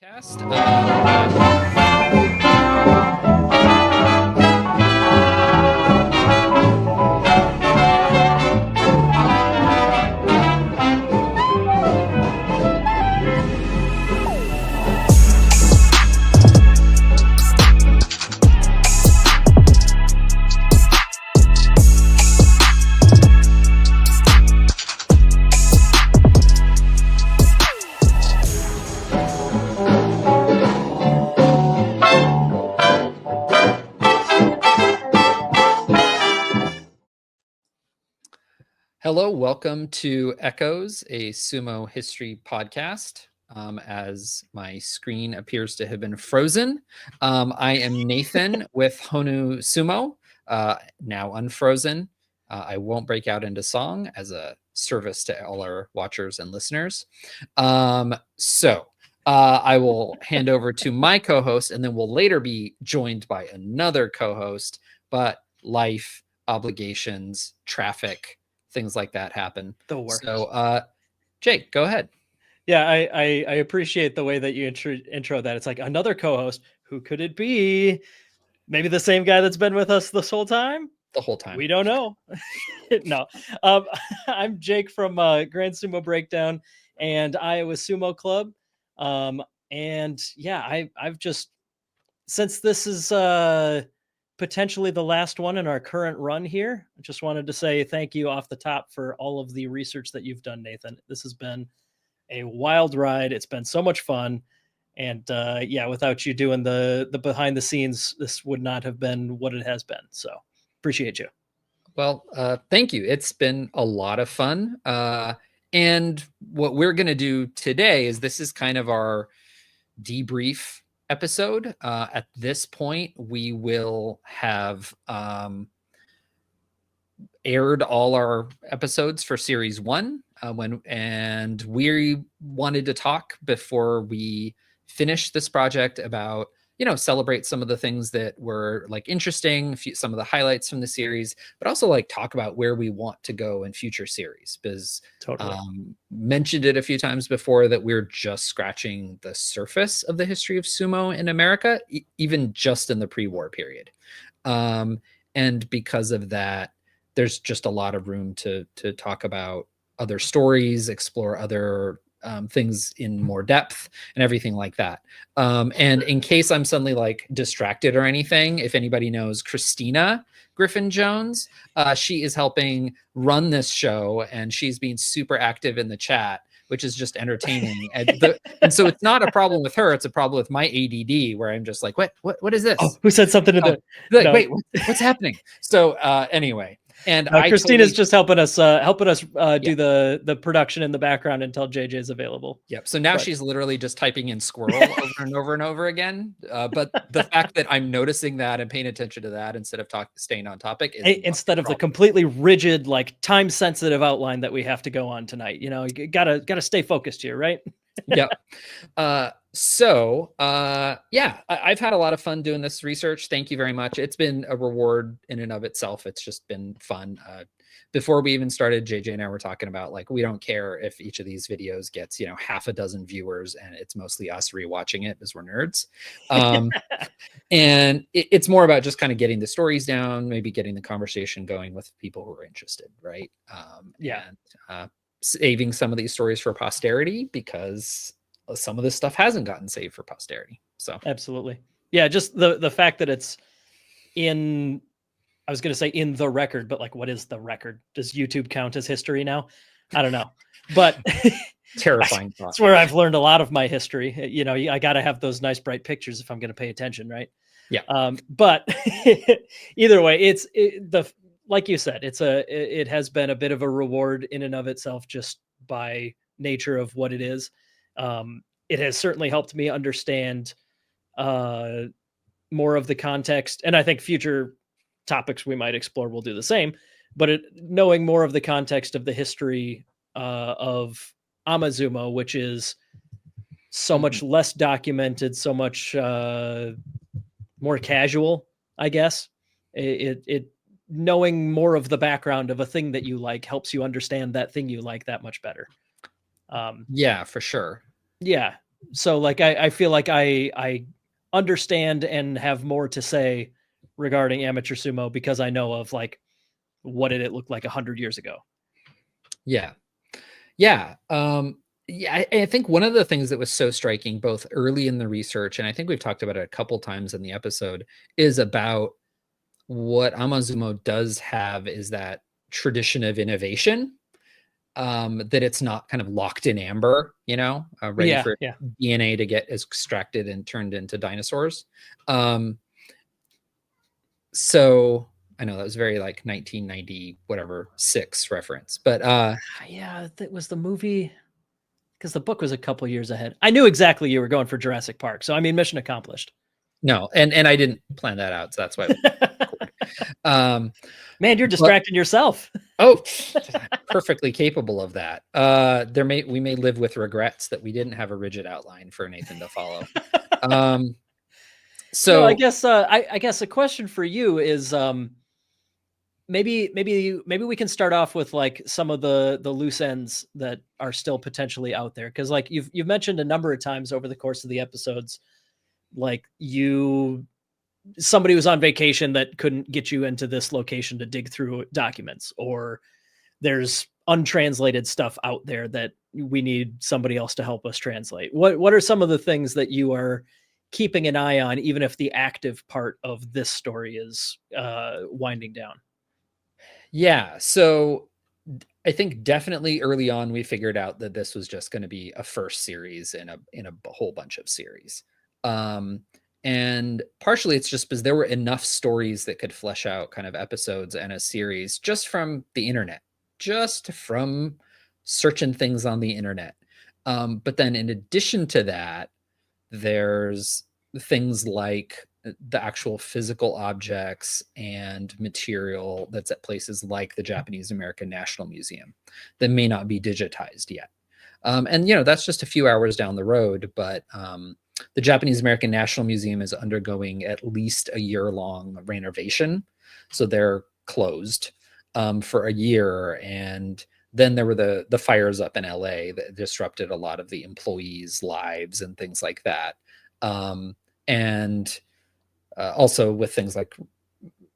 Podcast. Hello, welcome to Echoes, a Sumo History Podcast. As my screen appears to have been frozen, I am Nathan with Honu Sumo, now unfrozen. I won't break out into song as a service to all our watchers and listeners. I will hand over to my co-host, and then we'll later be joined by another co-host, but life, obligations, traffic, things like that happen. The worst. So, Jake, go ahead. Yeah, I appreciate the way that you intro that. It's like another co-host. Who could it be? Maybe the same guy that's been with us this whole time? The whole time. We don't know. No. I'm Jake from Grand Sumo Breakdown and Iowa Sumo Club. And yeah, I've just, since this is potentially the last one in our current run here, I just wanted to say thank you off the top for all of the research that you've done, Nathan. This has been a wild ride. It's been so much fun. And yeah, without you doing the behind the scenes, this would not have been what it has been. So appreciate you. Well, thank you. It's been a lot of fun. And what we're going to do today is this is kind of our debrief episode. At this point, we will have aired all our episodes for series 1 and we wanted to talk before we finish this project about, celebrate some of the things that were like interesting, some of the highlights from the series, but also like talk about where we want to go in future series, because Totally. Mentioned it a few times before that we're just scratching the surface of the history of sumo in America, even just in the pre-war period. And because of that, there's just a lot of room to talk about other stories, explore other things in more depth and everything like that. And in case I'm suddenly like distracted or anything, if anybody knows Christina Griffin-Jones, she is helping run this show and she's being super active in the chat, which is just entertaining. And so it's not a problem with her, it's a problem with my ADD where I'm just like, what is this? Oh, who said something to the like, wait, what's happening? So anyway. And Christina's just helping us do the production in the background until JJ's available. Yep. So now she's literally just typing in squirrel over and over and over again. But the fact that I'm noticing that and paying attention to that instead of staying on topic is instead of the completely rigid, like time sensitive outline that we have to go on tonight. You gotta stay focused here, right? Yep. I've had a lot of fun doing this research. Thank you very much. It's been a reward in and of itself. It's just been fun. Before we even started, JJ and I were talking about like, we don't care if each of these videos gets, half a dozen viewers and it's mostly us rewatching it because we're nerds. And it's more about just kind of getting the stories down, maybe getting the conversation going with people who are interested. Right. And saving some of these stories for posterity because some of this stuff hasn't gotten saved for posterity. So absolutely. Yeah. Just the fact that it's in, I was going to say in the record, but like, what is the record? Does YouTube count as history now? I don't know, but terrifying. That's where I've learned a lot of my history. I got to have those nice, bright pictures if I'm going to pay attention. Right. Yeah. But either way, like you said, it has been a bit of a reward in and of itself, just by nature of what it is. It has certainly helped me understand more of the context, and I think future topics we might explore will do the same. But knowing more of the context of the history of Amazumo, which is so much less documented, so much more casual, I guess. It knowing more of the background of a thing that you like helps you understand that thing you like that much better. Yeah, for sure. Yeah. So like I feel like I understand and have more to say regarding amateur sumo because I know of like what did it look like 100 years ago. Yeah. Yeah. Yeah, I think one of the things that was so striking both early in the research, and I think we've talked about it a couple times in the episode, is about what Amazumo does have is that tradition of innovation, that it's not kind of locked in amber, ready Yeah, for yeah. DNA to get extracted and turned into dinosaurs. Um, so I know that was very like 1990 whatever 6 reference, but Yeah, that was the movie because the book was a couple years ahead. I knew exactly you were going for Jurassic Park. So I mean mission accomplished. no, and I didn't plan that out, so that's why. um, Man, you're but distracting yourself. oh, perfectly capable of that. We may live with regrets that we didn't have a rigid outline for Nathan to follow. Um, No, I so guess I guess a question for you is maybe we can start off with like some of the loose ends that are still potentially out there because like you've mentioned a number of times over the course of the episodes like somebody was on vacation that couldn't get you into this location to dig through documents, or there's untranslated stuff out there that we need somebody else to help us translate. What are some of the things that you are keeping an eye on, even if the active part of this story is winding down? yeah, so I think definitely early on we figured out that this was just going to be a first series in a whole bunch of series. Um, and partially it's just because there were enough stories that could flesh out kind of episodes and a series just from the internet, just from searching things on the internet. But then in addition to that, there's things like the actual physical objects and material that's at places like the Japanese American National Museum that may not be digitized yet. And that's just a few hours down the road, but the Japanese American National Museum is undergoing at least a year-long renovation, so they're closed for a year. And then there were the fires up in LA that disrupted a lot of the employees' lives and things like that. And also with things like,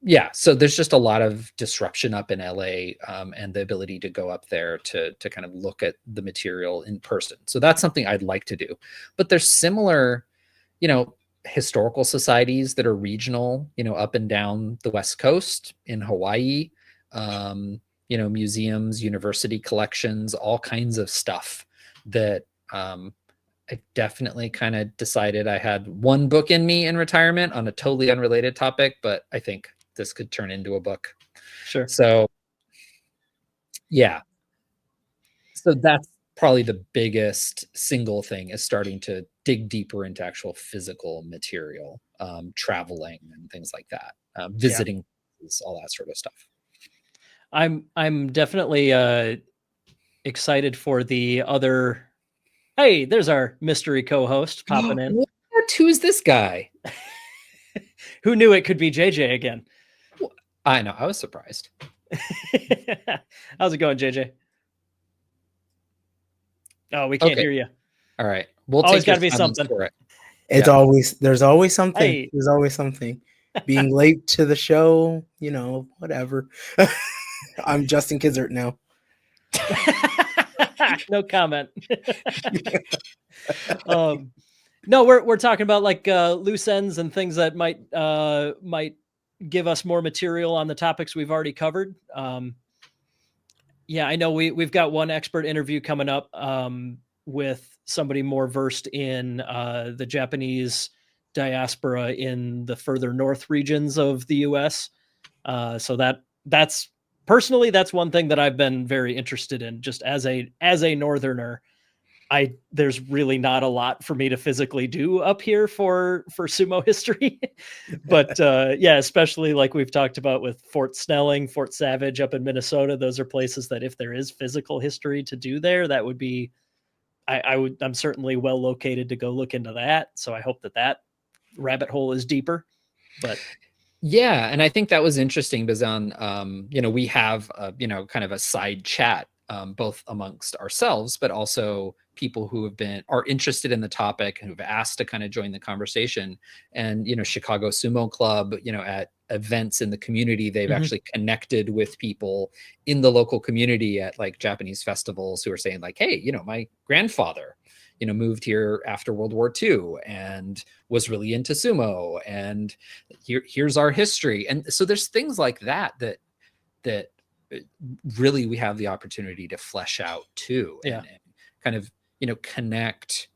yeah, so there's just a lot of disruption up in LA, and the ability to go up there to kind of look at the material in person. So that's something I'd like to do. But there's similar, historical societies that are regional, up and down the West Coast in Hawaii, museums, university collections, all kinds of stuff that I definitely kind of decided I had one book in me in retirement on a totally unrelated topic, but I think this could turn into a book. Sure. So, yeah. So that's probably the biggest single thing, is starting to dig deeper into actual physical material, traveling and things like that, Yeah. visiting, all that sort of stuff. I'm definitely excited for the other. Hey, there's our mystery co-host popping in. What? Who's this guy? Who knew it could be JJ again? I know. I was surprised. How's it going, JJ? Oh, we can't Okay. hear you. All right. We'll Always take your gotta be silence something. for it. It's Yeah. there's always something. Hey. There's always something. Being late to the show, whatever. I'm Justin Kizert now. No comment. No, we're talking about like loose ends and things that might give us more material on the topics we've already covered. Yeah, I know we've got one expert interview coming up with somebody more versed in the Japanese diaspora in the further north regions of the U.S. So that's personally, that's one thing that I've been very interested in. Just as a northerner, there's really not a lot for me to physically do up here for sumo history. But yeah, especially like we've talked about with Fort Snelling, Fort Savage up in Minnesota, those are places that if there is physical history to do there, that would be I'm certainly well located to go look into that. So I hope that rabbit hole is deeper. But yeah, and I think that was interesting because we have kind of a side chat, both amongst ourselves, but also people who are interested in the topic and who've asked to kind of join the conversation. And, Chicago Sumo Club, at events in the community, they've actually connected with people in the local community at like Japanese festivals who are saying like, hey, my grandfather, moved here after World War II and was really into sumo, and here's our history. And so there's things like that really we have the opportunity to flesh out too, and kind of, connect.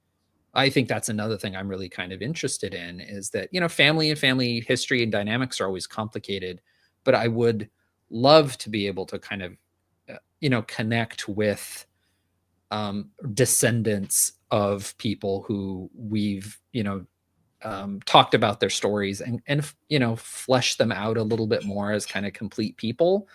I think that's another thing I'm really kind of interested in, is that, family and family history and dynamics are always complicated, but I would love to be able to kind of, connect with descendants of people who we've, talked about their stories and flesh them out a little bit more as kind of complete people.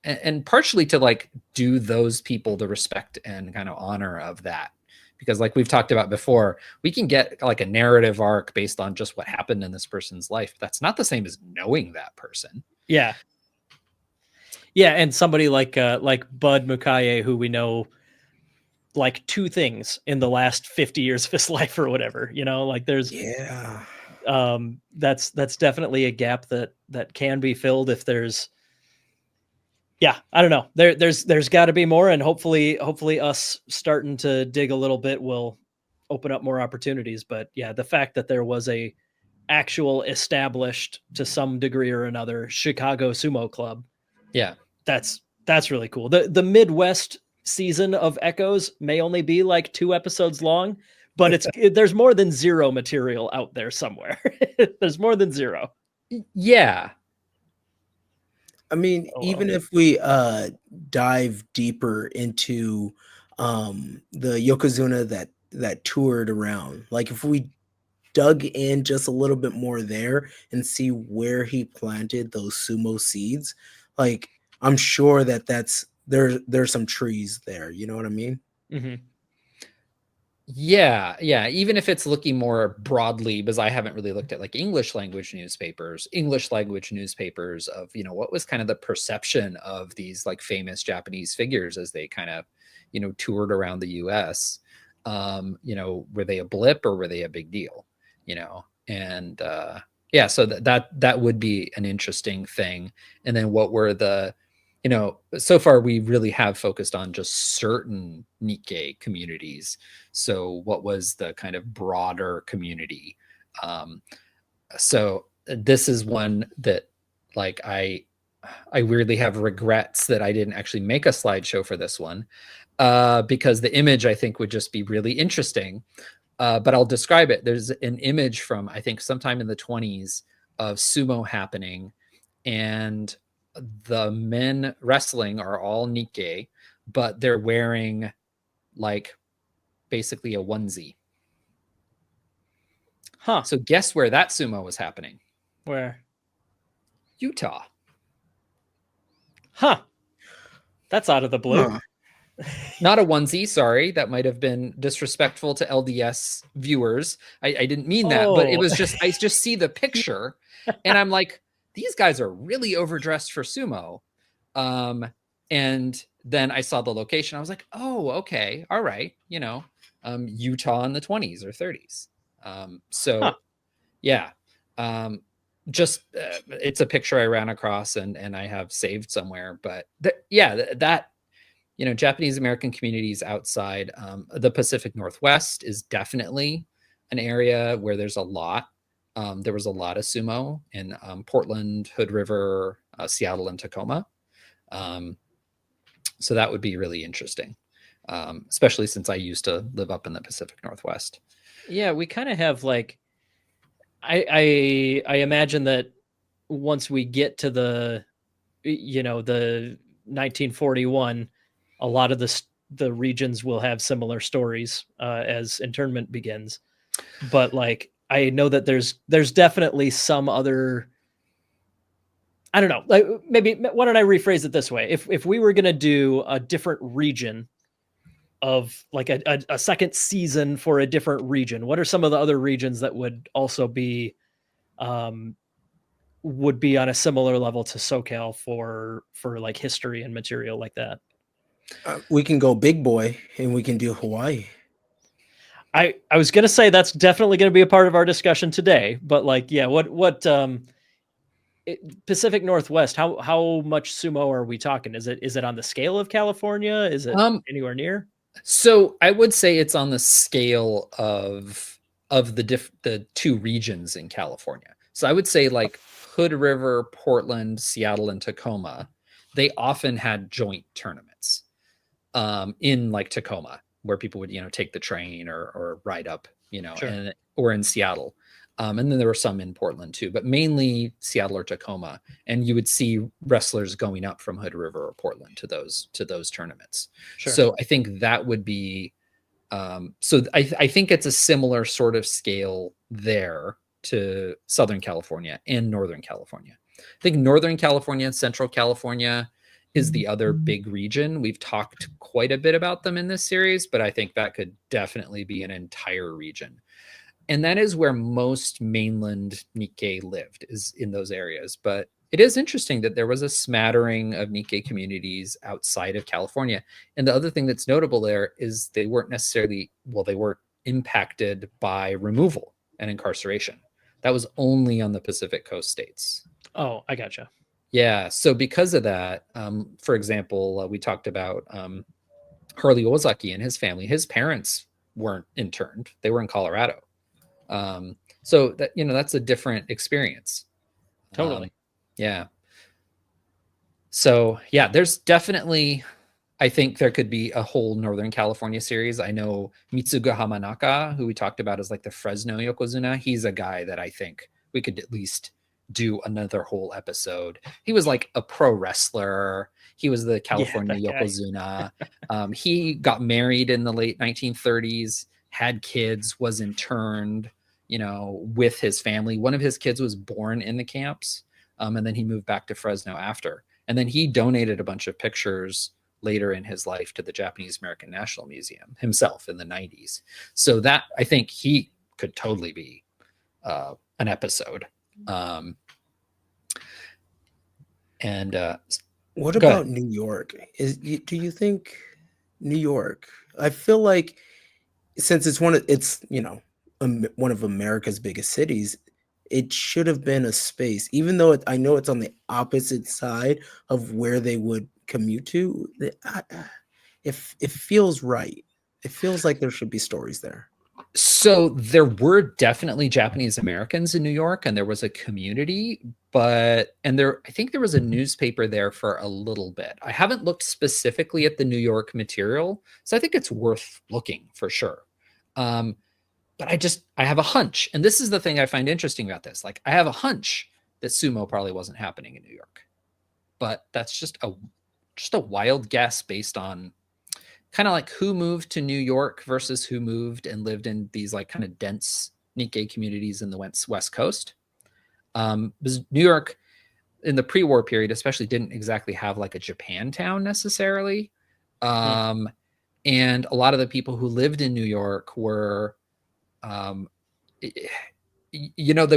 And partially to like do those people the respect and kind of honor of that. Because like we've talked about before, we can get like a narrative arc based on just what happened in this person's life. That's not the same as knowing that person. Yeah. Yeah. And somebody like Bud Mukaye, who we know like 2 things in the last 50 years of his life or whatever, like there's, that's definitely a gap that can be filled if there's, I don't know. There's got to be more, and hopefully us starting to dig a little bit will open up more opportunities. But the fact that there was a actual established, to some degree or another, Chicago Sumo Club, that's really cool. The Midwest season of Echoes may only be like 2 episodes long, but there's more than 0 material out there somewhere. There's more than 0. Yeah. I mean, even if we dive deeper into the Yokozuna that toured around, like if we dug in just a little bit more there and see where he planted those sumo seeds, like I'm sure that's there's some trees there. You know what I mean? Mm-hmm. Yeah. Even if it's looking more broadly, because I haven't really looked at like English language newspapers of, what was kind of the perception of these like famous Japanese figures as they kind of, toured around the US. Were they a blip or were they a big deal? And so that would be an interesting thing. And then what were the, so far we really have focused on just certain Nikkei communities. So what was the kind of broader community? So this is one that like I weirdly have regrets that I didn't actually make a slideshow for this one, because the image I think would just be really interesting. But I'll describe it. There's an image from, I think, sometime in the 1920s of sumo happening, and the men wrestling are all Nikkei, but they're wearing like basically a onesie. Huh. So guess where that sumo was happening? Where? Utah. Huh. That's out of the blue. Huh. Not a onesie, sorry. That might have been disrespectful to LDS viewers. I didn't mean that, but it was just, I just see the picture and I'm like, these guys are really overdressed for sumo. And then I saw the location. I was like, oh, okay. All right. Utah in the 20s or 30s. It's a picture I ran across and I have saved somewhere, but that Japanese American communities outside the Pacific Northwest is definitely an area where there's a lot. There was a lot of sumo in Portland, Hood River, Seattle, and Tacoma. So that would be really interesting, especially since I used to live up in the Pacific Northwest. Yeah, we kind of have like, I imagine that once we get to the 1941, a lot of the regions will have similar stories as internment begins. But like, I know that there's definitely some other, I don't know, like maybe, why don't I rephrase it this way? If we were going to do a different region of like a second season for a different region, what are some of the other regions that would also be, would be on a similar level to SoCal for like history and material like that? We can go big boy and we can do Hawaii. I was gonna say that's definitely gonna be a part of our discussion today, but like, yeah, what Pacific Northwest, how much sumo are we talking? Is it on the scale of California? Is it anywhere near? So I would say it's on the scale of the two regions in California. So I would say like Hood River, Portland, Seattle, and Tacoma, they often had joint tournaments in like Tacoma, where people would, take the train or ride up, Sure. and or in Seattle. And then there were some in Portland too, but mainly Seattle or Tacoma. And you would see wrestlers going up from Hood River or Portland to those tournaments. Sure. So I think that would be I think it's a similar sort of scale there to Southern California and Northern California. I think Northern California and Central California is the other big region. We've talked quite a bit about them in this series, but I think that could definitely be an entire region. And that is where most mainland Nikkei lived, is in those areas. But it is interesting that there was a smattering of Nikkei communities outside of California. And the other thing that's notable there is they weren't necessarily, they were impacted by removal and incarceration. That was only on the Pacific Coast states. Oh, I gotcha. Yeah. So because of that, for example, we talked about Harley Ozaki and his family. His parents weren't interned. They were in Colorado. So that, that's a different experience. Totally. Yeah. So yeah, there's definitely, I think there could be a whole Northern California series. I know Mitsuga Hamanaka, who we talked about as like the Fresno Yokozuna. He's a guy that I think we could at least do another whole episode. He was like a pro wrestler. He was the California Yokozuna. He got married in the late 1930s, had kids, was interned, with his family. One of his kids was born in the camps. And then he moved back to Fresno after. And then he donated a bunch of pictures later in his life to the Japanese American National Museum himself in the 90s. So that, I think he could totally be an episode. What about New York? Do you think New York? I feel like since it's one of America's biggest cities, it should have been a space, even though I know it's on the opposite side of where they would commute to. If it feels right, it feels like there should be stories there. So there were definitely Japanese Americans in New York, and there was a community, I think there was a newspaper there for a little bit. I haven't looked specifically at the New York material, so I think it's worth looking for sure. But I have a hunch, and this is the thing I find interesting about this. Like, I have a hunch that sumo probably wasn't happening in New York, but that's just a wild guess based on kind of like who moved to New York versus who moved and lived in these like kind of dense Nikkei communities in the West Coast. Because New York in the pre-war period especially didn't exactly have like a Japantown necessarily. And a lot of the people who lived in New York were, they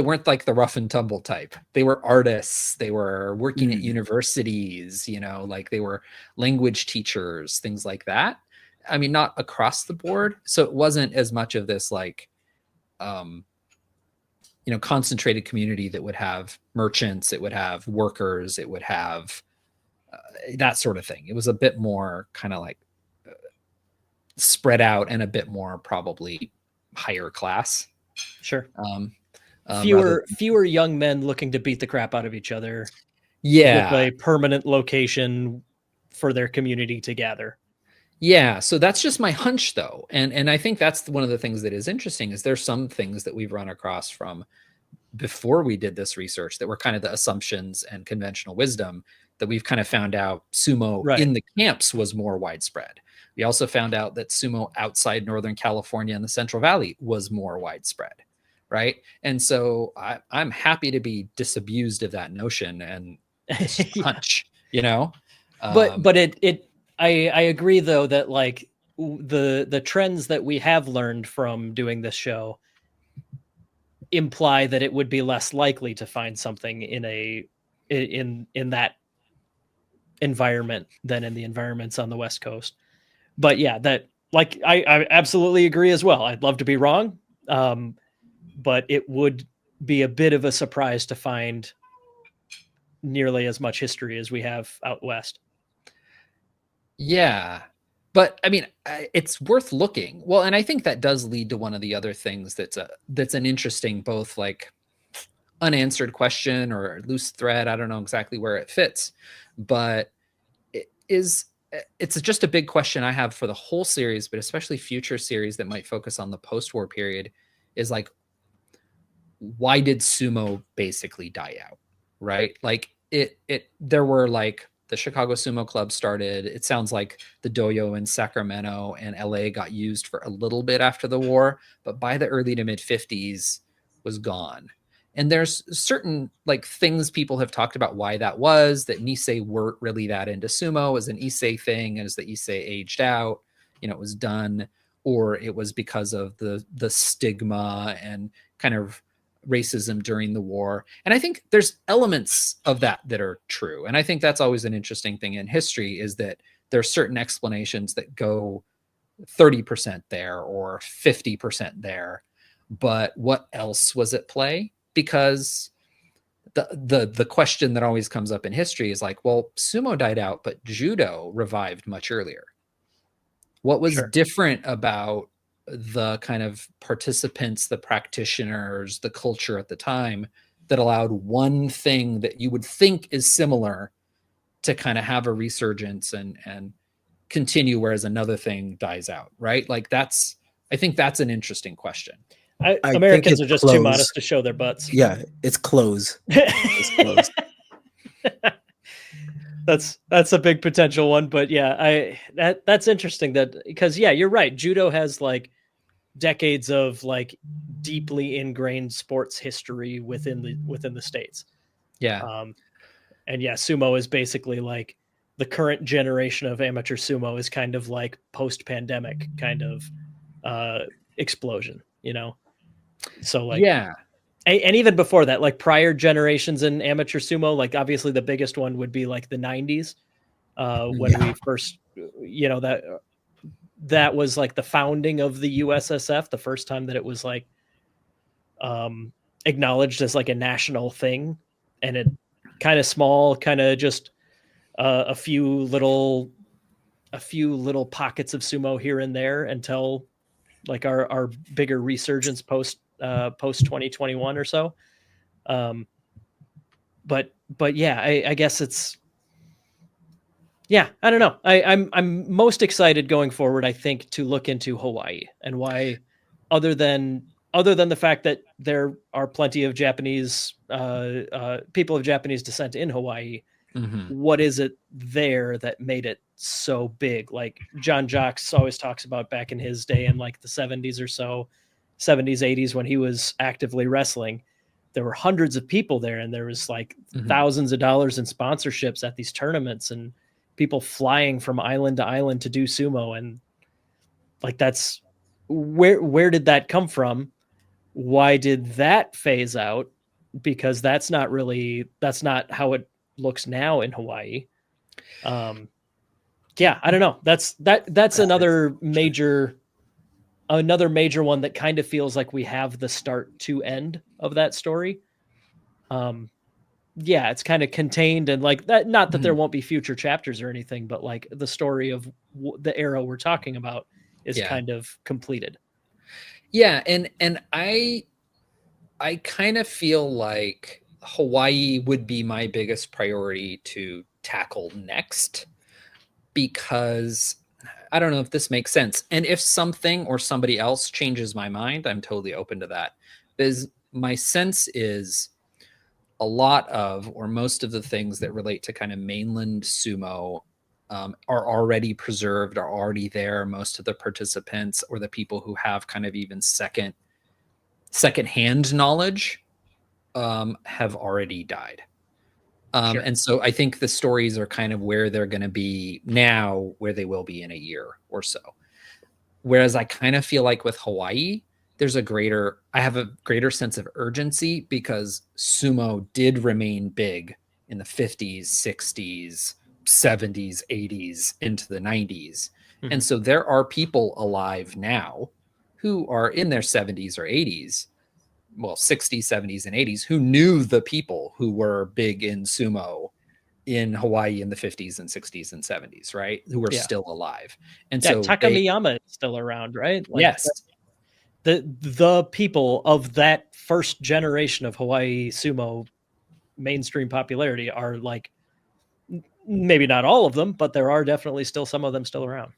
weren't like the rough and tumble type. They were artists. They were working at universities, like they were language teachers, things like that. I mean, not across the board. So it wasn't as much of this like, concentrated community that would have merchants, it would have workers, it would have that sort of thing. It was a bit more kind of like spread out and a bit more probably higher class. Sure. Fewer young men looking to beat the crap out of each other. Yeah. With a permanent location for their community to gather. Yeah. So that's just my hunch though. And I think that's one of the things that is interesting is there's some things that we've run across from before we did this research that were kind of the assumptions and conventional wisdom that we've kind of found out sumo in the camps was more widespread. We also found out that sumo outside Northern California and the Central Valley was more widespread. Right. And so I'm happy to be disabused of that notion and hunch, But I agree though that like the trends that we have learned from doing this show imply that it would be less likely to find something in that environment than in the environments on the West Coast. But yeah, that like I absolutely agree as well. I'd love to be wrong, but it would be a bit of a surprise to find nearly as much history as we have out west. Yeah. But I mean, it's worth looking. Well, and I think that does lead to one of the other things that's an interesting both like unanswered question or loose thread. I don't know exactly where it fits, but it's just a big question I have for the whole series, but especially future series that might focus on the post-war period is like, why did sumo basically die out? Right? Like there were like the Chicago Sumo Club started. It sounds like the dojo in Sacramento and LA got used for a little bit after the war, but by the early to mid 50s was gone. And there's certain like things people have talked about why that was, that Nisei weren't really that into sumo as an Issei thing, as the Issei aged out, it was done, or it was because of the stigma and kind of racism during the war. And I think there's elements of that are true. And I think that's always an interesting thing in history, is that there are certain explanations that go 30% there or 50% there. But what else was at play? Because the question that always comes up in history is like, well, sumo died out, but judo revived much earlier. What was different about the kind of participants, the practitioners, the culture at the time that allowed one thing that you would think is similar to kind of have a resurgence and continue, whereas another thing dies out, right? Like I think that's an interesting question. Americans are just too modest to show their butts. Yeah, it's clothes. It's clothes. That's a big potential one, but yeah, that's interesting because yeah, you're right. Judo has like decades of like deeply ingrained sports history within the states. Yeah. And yeah, sumo is basically like the current generation of amateur sumo is kind of like post-pandemic kind of explosion, So like yeah. And even before that, like prior generations in amateur sumo, like obviously the biggest one would be like the 90s, when we first, that was like the founding of the USSF, the first time that it was like acknowledged as like a national thing, and it kind of small, kind of just a few little pockets of sumo here and there until like our bigger resurgence post 2021 or so. But yeah, I guess it's, yeah, I don't know. I'm most excited going forward, I think, to look into Hawaii and why, other than the fact that there are plenty of Japanese people of Japanese descent in Hawaii, what is it there that made it so big? Like John Jacques always talks about back in his day in like the 70s or so, 70s, 80s, when he was actively wrestling, there were hundreds of people there, and there was like thousands of dollars in sponsorships at these tournaments and people flying from island to island to do sumo. And like, that's where did that come from? Why did that phase out? Because that's not how it looks now in Hawaii. Yeah, I don't know. That's another major one that kind of feels like we have the start to end of that story. Yeah, it's kind of contained and like that. Not that there won't be future chapters or anything, but like the story of the era we're talking about is kind of completed. Yeah, and I kind of feel like Hawaii would be my biggest priority to tackle next, because I don't know if this makes sense. And if something or somebody else changes my mind, I'm totally open to that. Because my sense is a lot of, or most of the things that relate to kind of mainland sumo are already preserved, are already there. Most of the participants or the people who have kind of even secondhand knowledge have already died. And so I think the stories are kind of where they're going to be now, where they will be in a year or so. Whereas I kind of feel like with Hawaii, I have a greater sense of urgency, because sumo did remain big in the 50s, 60s, 70s, 80s into the 90s. Mhm. And so there are people alive now who are in their 70s or 80s, well, 60s, 70s, and 80s, who knew the people who were big in sumo in Hawaii in the 50s and 60s and 70s, right? Who were Yeah. still alive. And Yeah, so Takamiyama is still around, right? Like yes, the people of that first generation of Hawaii sumo mainstream popularity are like, maybe not all of them, but there are definitely still some of them still around.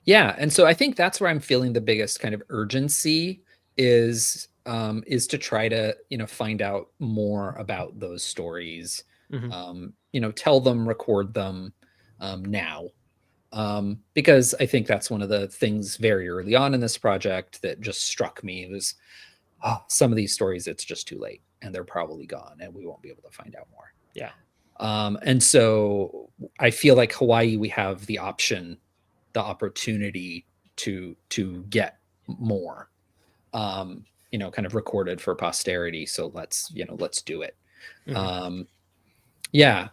yeah. And so I think that's where I'm feeling the biggest kind of urgency is to try to, find out more about those stories, Mhm. tell them, record them now. Because I think that's one of the things very early on in this project that just struck me was, some of these stories, it's just too late and they're probably gone and we won't be able to find out more. Yeah. And so I feel like Hawaii, we have the opportunity to get more, kind of recorded for posterity. So let's do it. Mhm. Yeah.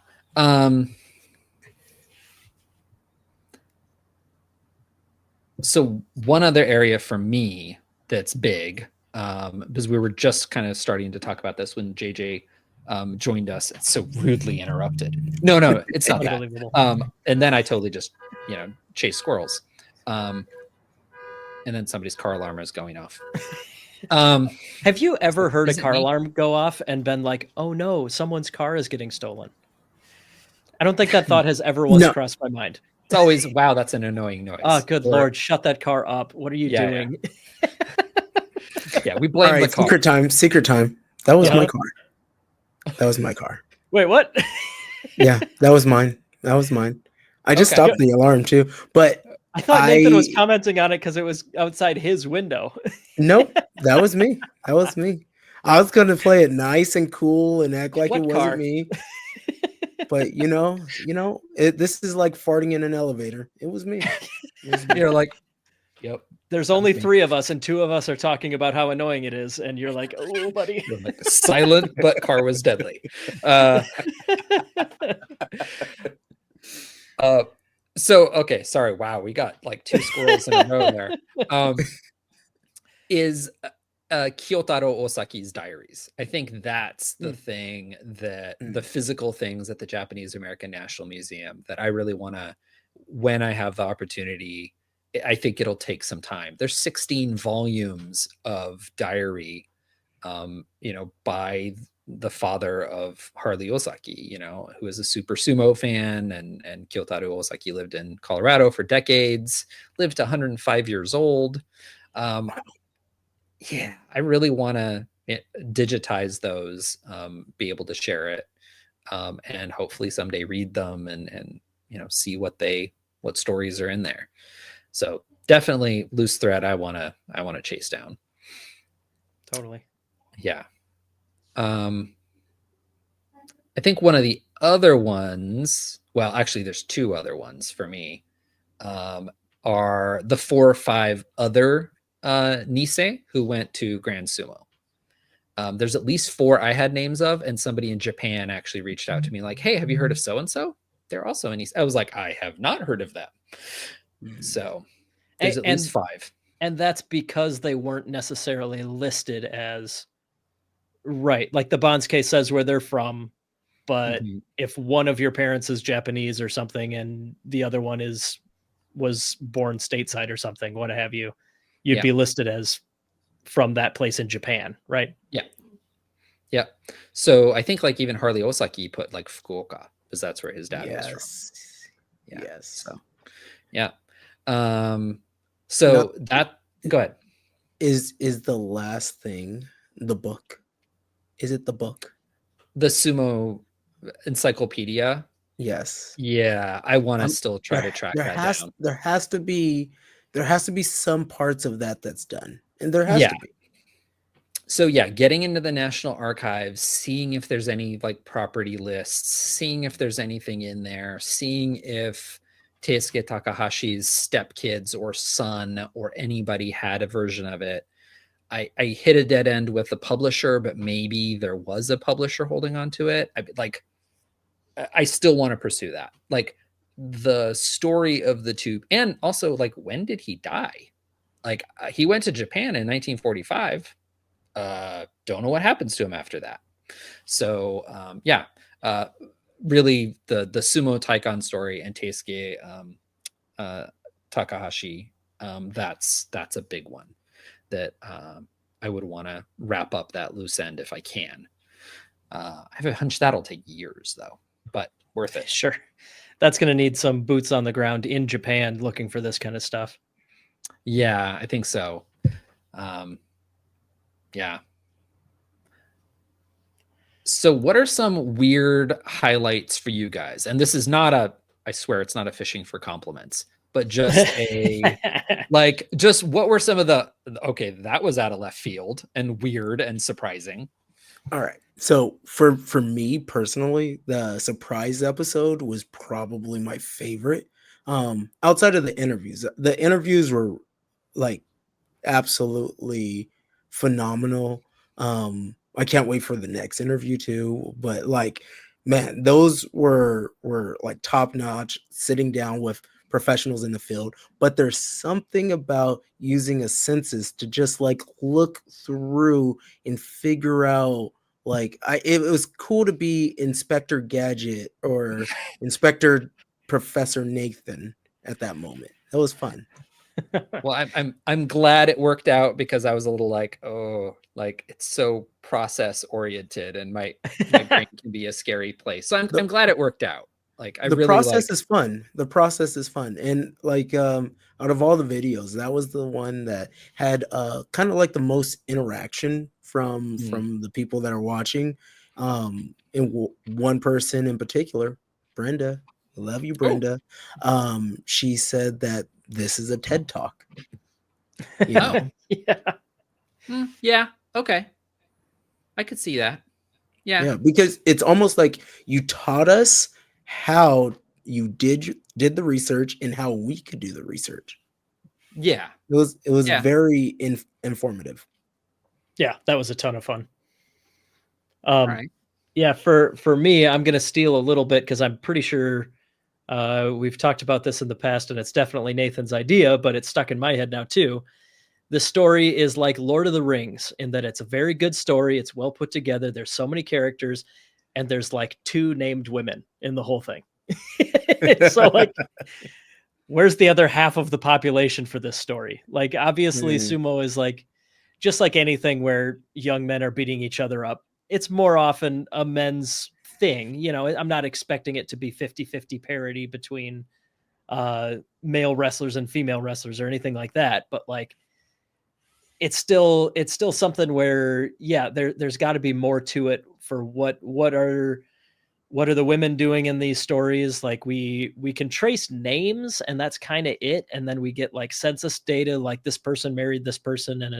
So one other area for me that's big, because we were just kind of starting to talk about this when JJ joined us. It's so rudely interrupted. No, it's not that. Unbelievable. And then I totally just, chase squirrels. And then somebody's car alarm is going off. Have you ever heard a Is it car me? alarm go off and been like, oh no, someone's car is getting stolen? I don't think that thought has ever once No. crossed my mind. It's always, wow, that's an annoying noise. Oh, good Or- Lord, shut that car up. What are you Yeah, doing? Yeah, we All blame the right, car. secret time. That was Yeah. my car. That was my car. Wait, what? Yeah, that was mine. That was mine. I just Okay. stopped the alarm too, but I thought Nathan was commenting on it because it was outside his window. nope, that was me. That was me. I was gonna play it nice and cool and act like What it car? wasn't me. But this is like farting in an elevator. It was me. It was me. You're like, yep. There's only 3 of us, and 2 of us are talking about how annoying it is, and you're like, "Oh, buddy." You're like silent, but car was deadly. So okay, sorry. Wow, we got like 2 squirrels in a row there. Is Kyotaro Osaki's diaries. I think that's the thing that the physical things at the Japanese American National Museum that I really want to, when I have the opportunity, I think it'll take some time. There's 16 volumes of diary, by the father of Harley Osaki, who is a super sumo fan, and Kyotaro Osaki lived in Colorado for decades, lived 105 years old. Yeah, I really want to digitize those, be able to share it, and hopefully someday read them and see what stories are in there. So definitely loose thread. I want to chase down. Totally. Yeah. I think one of the other ones, well, actually there's 2 other ones for me, are the 4 or 5 other Nisei who went to Grand Sumo. There's at least 4 I had names of, and somebody in Japan actually reached out to me like, hey, have you heard of so-and-so? They're also in Nisei. I was like, I have not heard of them. So there's at least 5. And that's because they weren't necessarily listed as, right, like the Bonds case says where they're from, but if one of your parents is Japanese or something and the other one was born stateside or something, what have you, you'd be listed as from that place in Japan, right? Yeah. So I think like even Harley Osaki put like Fukuoka because that's where his dad was from. Yeah. Yes. So yeah. So go ahead. Is the last thing the book? Is it the book? The Sumo Encyclopedia? Yes. Yeah, I want to still try to track that down. There has to be some parts of that that's done. And there has to be. So yeah, getting into the National Archives, seeing if there's any like property lists, seeing if there's anything in there, seeing if Teisuke Takahashi's stepkids or son or anybody had a version of it. I hit a dead end with the publisher, but maybe there was a publisher holding on to it. I still want to pursue that. Like the story of the two, and also like, when did he die? Like, he went to Japan in 1945. Don't know what happens to him after that. So yeah, really the sumo taikon story and Teisuke Takahashi, that's a big one that I would want to wrap up that loose end if I can. I have a hunch that'll take years though, but worth it. Sure. That's going to need some boots on the ground in Japan looking for this kind of stuff. Yeah, I think so. Yeah. So what are some weird highlights for you guys? And this is not I swear it's not a fishing for compliments, but just a like, just what were some of the, okay, that was out of left field and weird and surprising. All right. So for me personally, the surprise episode was probably my favorite. Outside of the interviews. The interviews were like absolutely phenomenal. I can't wait for the next interview too, but like, man, those were like top notch, sitting down with professionals in the field. But there's something about using a census to just like look through and figure out, like, it was cool to be Inspector Gadget or Inspector Professor Nathan at that moment. It was fun. Well, I'm glad it worked out, because I was a little like, oh, like, it's so process oriented and my brain can be a scary place. So I'm glad it worked out. Like, I The really process like, is fun. The process is fun. And like, out of all the videos, that was the one that had kind of like the most interaction from the people that are watching. And one person in particular, Brenda, I love you, Brenda. She said that this is a TED Talk. You know? Yeah. Yeah, okay, I could see that. Yeah, because it's almost like you taught us how you did the research and how we could do the research. Yeah, It was Yeah. very informative. Yeah, that was a ton of fun. all right. Yeah, for me, I'm going to steal a little bit because I'm pretty sure we've talked about this in the past, and it's definitely Nathan's idea, but it's stuck in my head now too. The story is like Lord of the Rings in that it's a very good story. It's well put together. There's so many characters, and there's like 2 named women in the whole thing. So like, where's the other half of the population for this story? Like, obviously, sumo is like, just like anything where young men are beating each other up, it's more often a men's thing. You know, I'm not expecting it to be 50-50 parity between male wrestlers and female wrestlers or anything like that. But like, it's still something where, yeah, there's got to be more to it for what are the women doing in these stories. Like, we can trace names and that's kind of it. And then we get like census data, like this person married this person and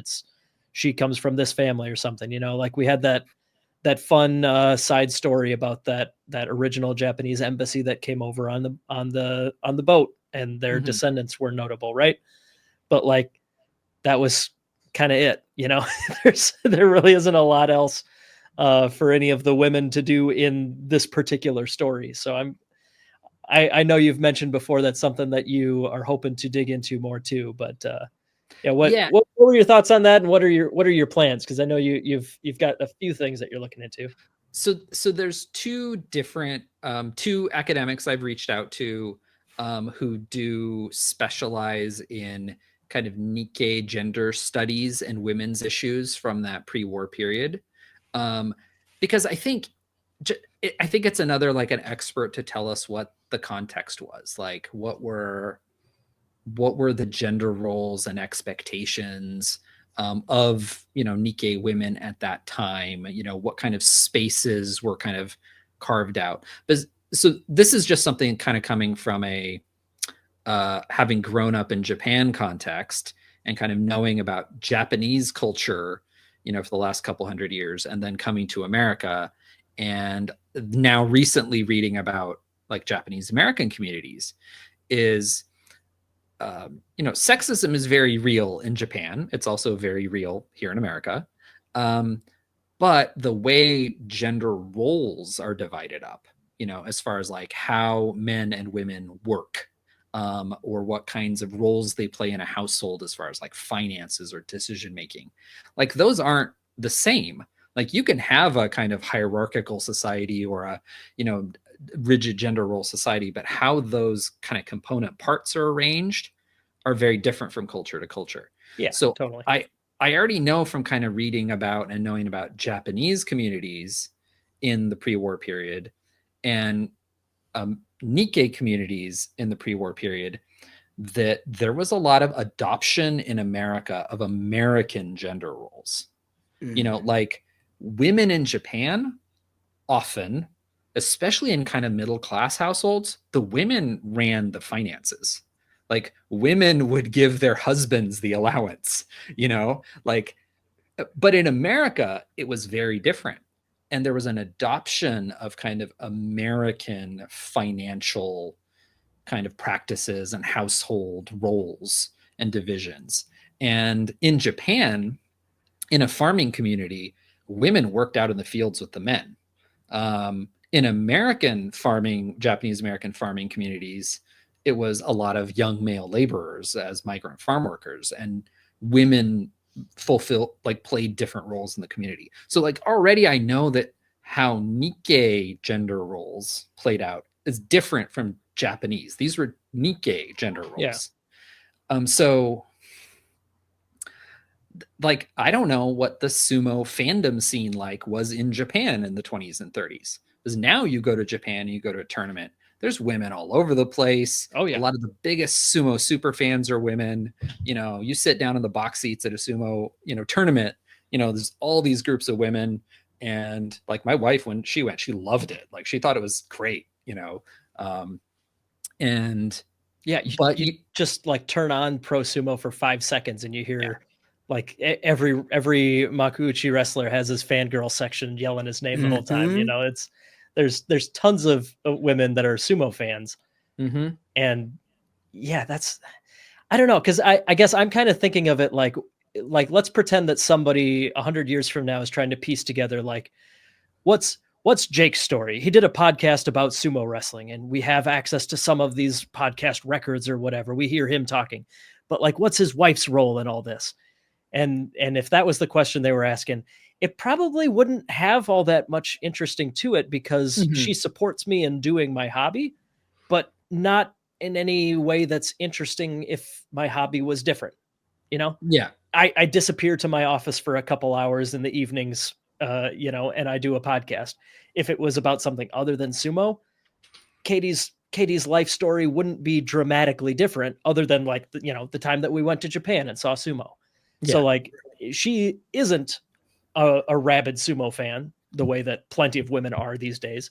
she comes from this family or something, you know, like we had that fun side story about that original Japanese embassy that came over on the boat, and their descendants were notable. Right. But like, that was kind of it, you know. There really isn't a lot else for any of the women to do in this particular story. So I know you've mentioned before that's something that you are hoping to dig into more too, but yeah, what were your thoughts on that, and what are your plans? Because I know you've got a few things that you're looking into. So there's 2 different 2 academics I've reached out to who do specialize in kind of Nikkei gender studies and women's issues from that pre-war period, because I think it's another, like, an expert to tell us what the context was, like what were the gender roles and expectations of, you know, Nikkei women at that time, you know, what kind of spaces were kind of carved out. But so this is just something kind of coming from a having grown up in Japan context and kind of knowing about Japanese culture, you know, for the last couple hundred years, and then coming to America and now recently reading about like Japanese American communities is, you know, sexism is very real in Japan. It's also very real here in America. But the way gender roles are divided up, as far as like how men and women work, or what kinds of roles they play in a household as far as like finances or decision making. Like those aren't the same. Like you can have a kind of hierarchical society or a, rigid gender role society, but how those kind of component parts are arranged are very different from culture to culture. Yeah, So totally. I already know from kind of reading about and knowing about Japanese communities in the pre-war period and Nikkei communities in the pre-war period that there was a lot of adoption in America of American gender roles. Like women in Japan often, especially in kind of middle class households, the women ran the finances. Like women would give their husbands the allowance, like, but in America, it was very different. And there was an adoption of kind of American financial kind of practices and household roles and divisions. And in Japan, in a farming community, women worked out in the fields with the men. In American farming, Japanese American farming communities, it was a lot of young male laborers as migrant farm workers, and women played different roles in the community. So like already I know that how Nikkei gender roles played out is different from Japanese. These were Nikkei gender roles. Yeah. So like I don't know what the sumo fandom scene like was in Japan in the 20s and 30s. Because now you go to Japan and you go to a tournament, there's women all over the place. Oh yeah. A lot of the biggest sumo super fans are women. You sit down in the box seats at a sumo, tournament, there's all these groups of women. And like my wife, when she went, she loved it. Like she thought it was great, and yeah, you just like turn on pro sumo for 5 seconds and you hear like every Makuuchi wrestler has his fangirl section yelling his name the whole time. There's tons of women that are sumo fans. And yeah, I don't know. Cause I guess I'm kind of thinking of it like let's pretend that somebody 100 years from now is trying to piece together, like what's Jake's story? He did a podcast about sumo wrestling and we have access to some of these podcast records or whatever. We hear him talking, but like, what's his wife's role in all this? And if that was the question they were asking, it probably wouldn't have all that much interesting to it because she supports me in doing my hobby, but not in any way that's interesting if my hobby was different, Yeah. I disappear to my office for a couple hours in the evenings, and I do a podcast. If it was about something other than sumo, Katie's life story wouldn't be dramatically different other than like, the time that we went to Japan and saw sumo. Yeah. So like she isn't a rabid sumo fan the way that plenty of women are these days.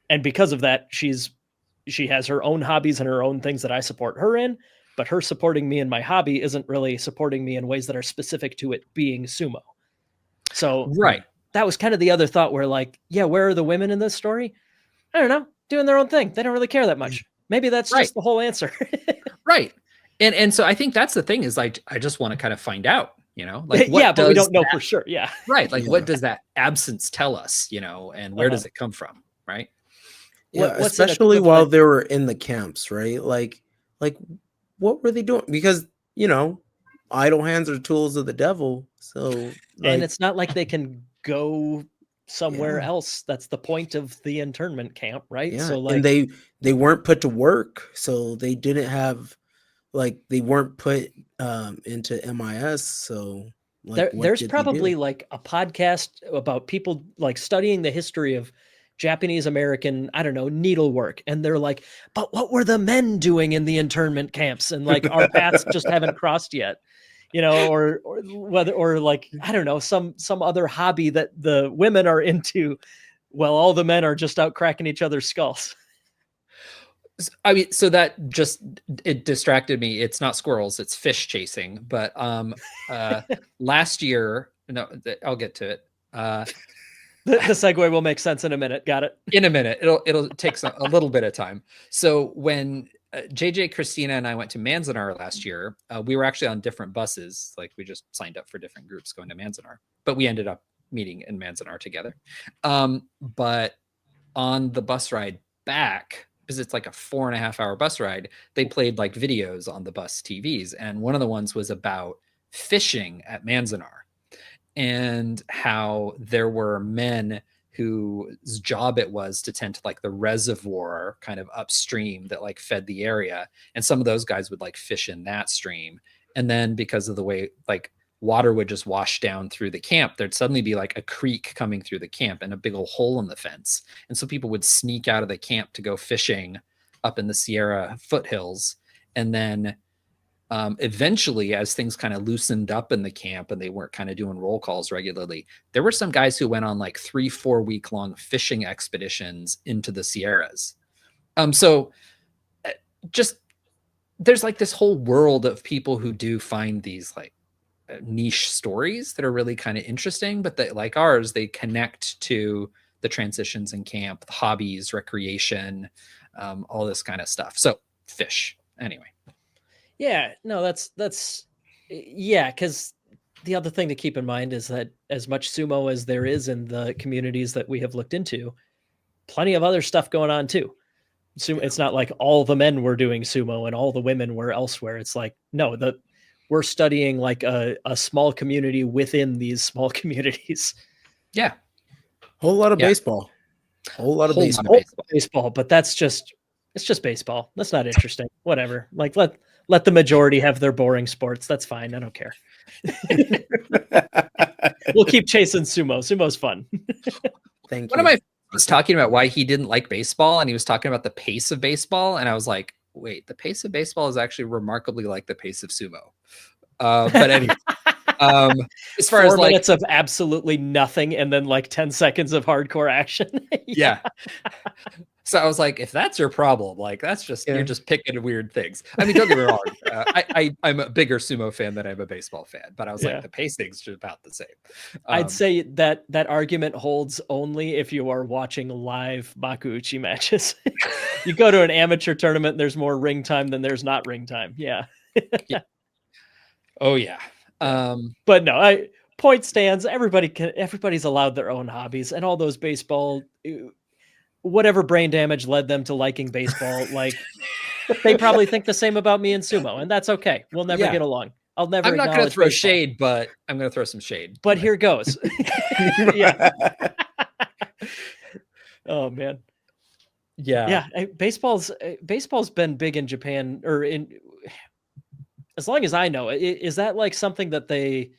And because of that, she has her own hobbies and her own things that I support her in, but her supporting me in my hobby isn't really supporting me in ways that are specific to it being sumo. So right. That was kind of the other thought where like, yeah, where are the women in this story? I don't know, doing their own thing. They don't really care that much. Maybe that's just the whole answer. Right. And so I think that's the thing is like, I just want to kind of find out, like, what but we don't know for sure. Yeah. Right. Like what does that absence tell us, and where does it come from? Right. Yeah. Especially while they were in the camps, right? Like what were they doing? Because, idle hands are tools of the devil. So, and it's not like they can go somewhere else. That's the point of the internment camp, right? Yeah. So like, and they weren't put to work, so they didn't have they weren't put into MIS. So like, there's probably like a podcast about people like studying the history of Japanese American, I don't know, needlework. And they're like, but what were the men doing in the internment camps? And like our paths just haven't crossed yet, or whether, or like, I don't know, some other hobby that the women are into. Well, all the men are just out cracking each other's skulls. I mean, so that it distracted me. It's not squirrels, it's fish chasing. But last year, no, I'll get to it. The segue will make sense in a minute. Got it. In a minute. It'll take a little bit of time. So when JJ, Christina, and I went to Manzanar last year, we were actually on different buses. Like we just signed up for different groups going to Manzanar, but we ended up meeting in Manzanar together. But on the bus ride back, because it's like a 4.5 hour bus ride, they played like videos on the bus TVs. And one of the ones was about fishing at Manzanar and how there were men whose job it was to tend to like the reservoir kind of upstream that like fed the area. And some of those guys would like fish in that stream. And then because of the way like water would just wash down through the camp, there'd suddenly be like a creek coming through the camp and a big old hole in the fence. And so people would sneak out of the camp to go fishing up in the Sierra foothills. And then eventually, as things kind of loosened up in the camp and they weren't kind of doing roll calls regularly, there were some guys who went on like 3-4 week long fishing expeditions into the Sierras. So just there's like this whole world of people who do find these like niche stories that are really kind of interesting, but that like ours, they connect to the transitions in camp, the hobbies, recreation, all this kind of stuff. So fish anyway. Yeah, no, that's yeah, because the other thing to keep in mind is that as much sumo as there is in the communities that we have looked into, plenty of other stuff going on too. It's not like all the men were doing sumo and all the women were elsewhere. It's like, no, we're studying like a small community within these small communities. Yeah. Whole lot of baseball. Whole lot of baseball. But it's just baseball. That's not interesting. Whatever. Like let the majority have their boring sports. That's fine. I don't care. We'll keep chasing sumo. Sumo's fun. Thank you. One of my friends was talking about why he didn't like baseball, and he was talking about the pace of baseball, and I was like, wait, the pace of baseball is actually remarkably like the pace of sumo. But anyway, as far 4 as like minutes of absolutely nothing and then like 10 seconds of hardcore action. Yeah. So I was like, if that's your problem, like that's just you're just picking at weird things. I mean, don't get me wrong. I'm a bigger sumo fan than I'm a baseball fan, but I was like, the pacing's just about the same. I'd say that argument holds only if you are watching live makuuchi matches. You go to an amateur tournament, there's more ring time than there's not ring time. Yeah. Oh yeah. But no, point stands. Everybody's allowed their own hobbies, and all those baseball, whatever brain damage led them to liking baseball, like they probably think the same about me and sumo, and that's okay. We'll never get along. I'm not going to throw shade, but I'm going to throw some shade. But here goes. Yeah. Oh man. Yeah. Baseball's been big in Japan, or as long as I know. Is that like something that they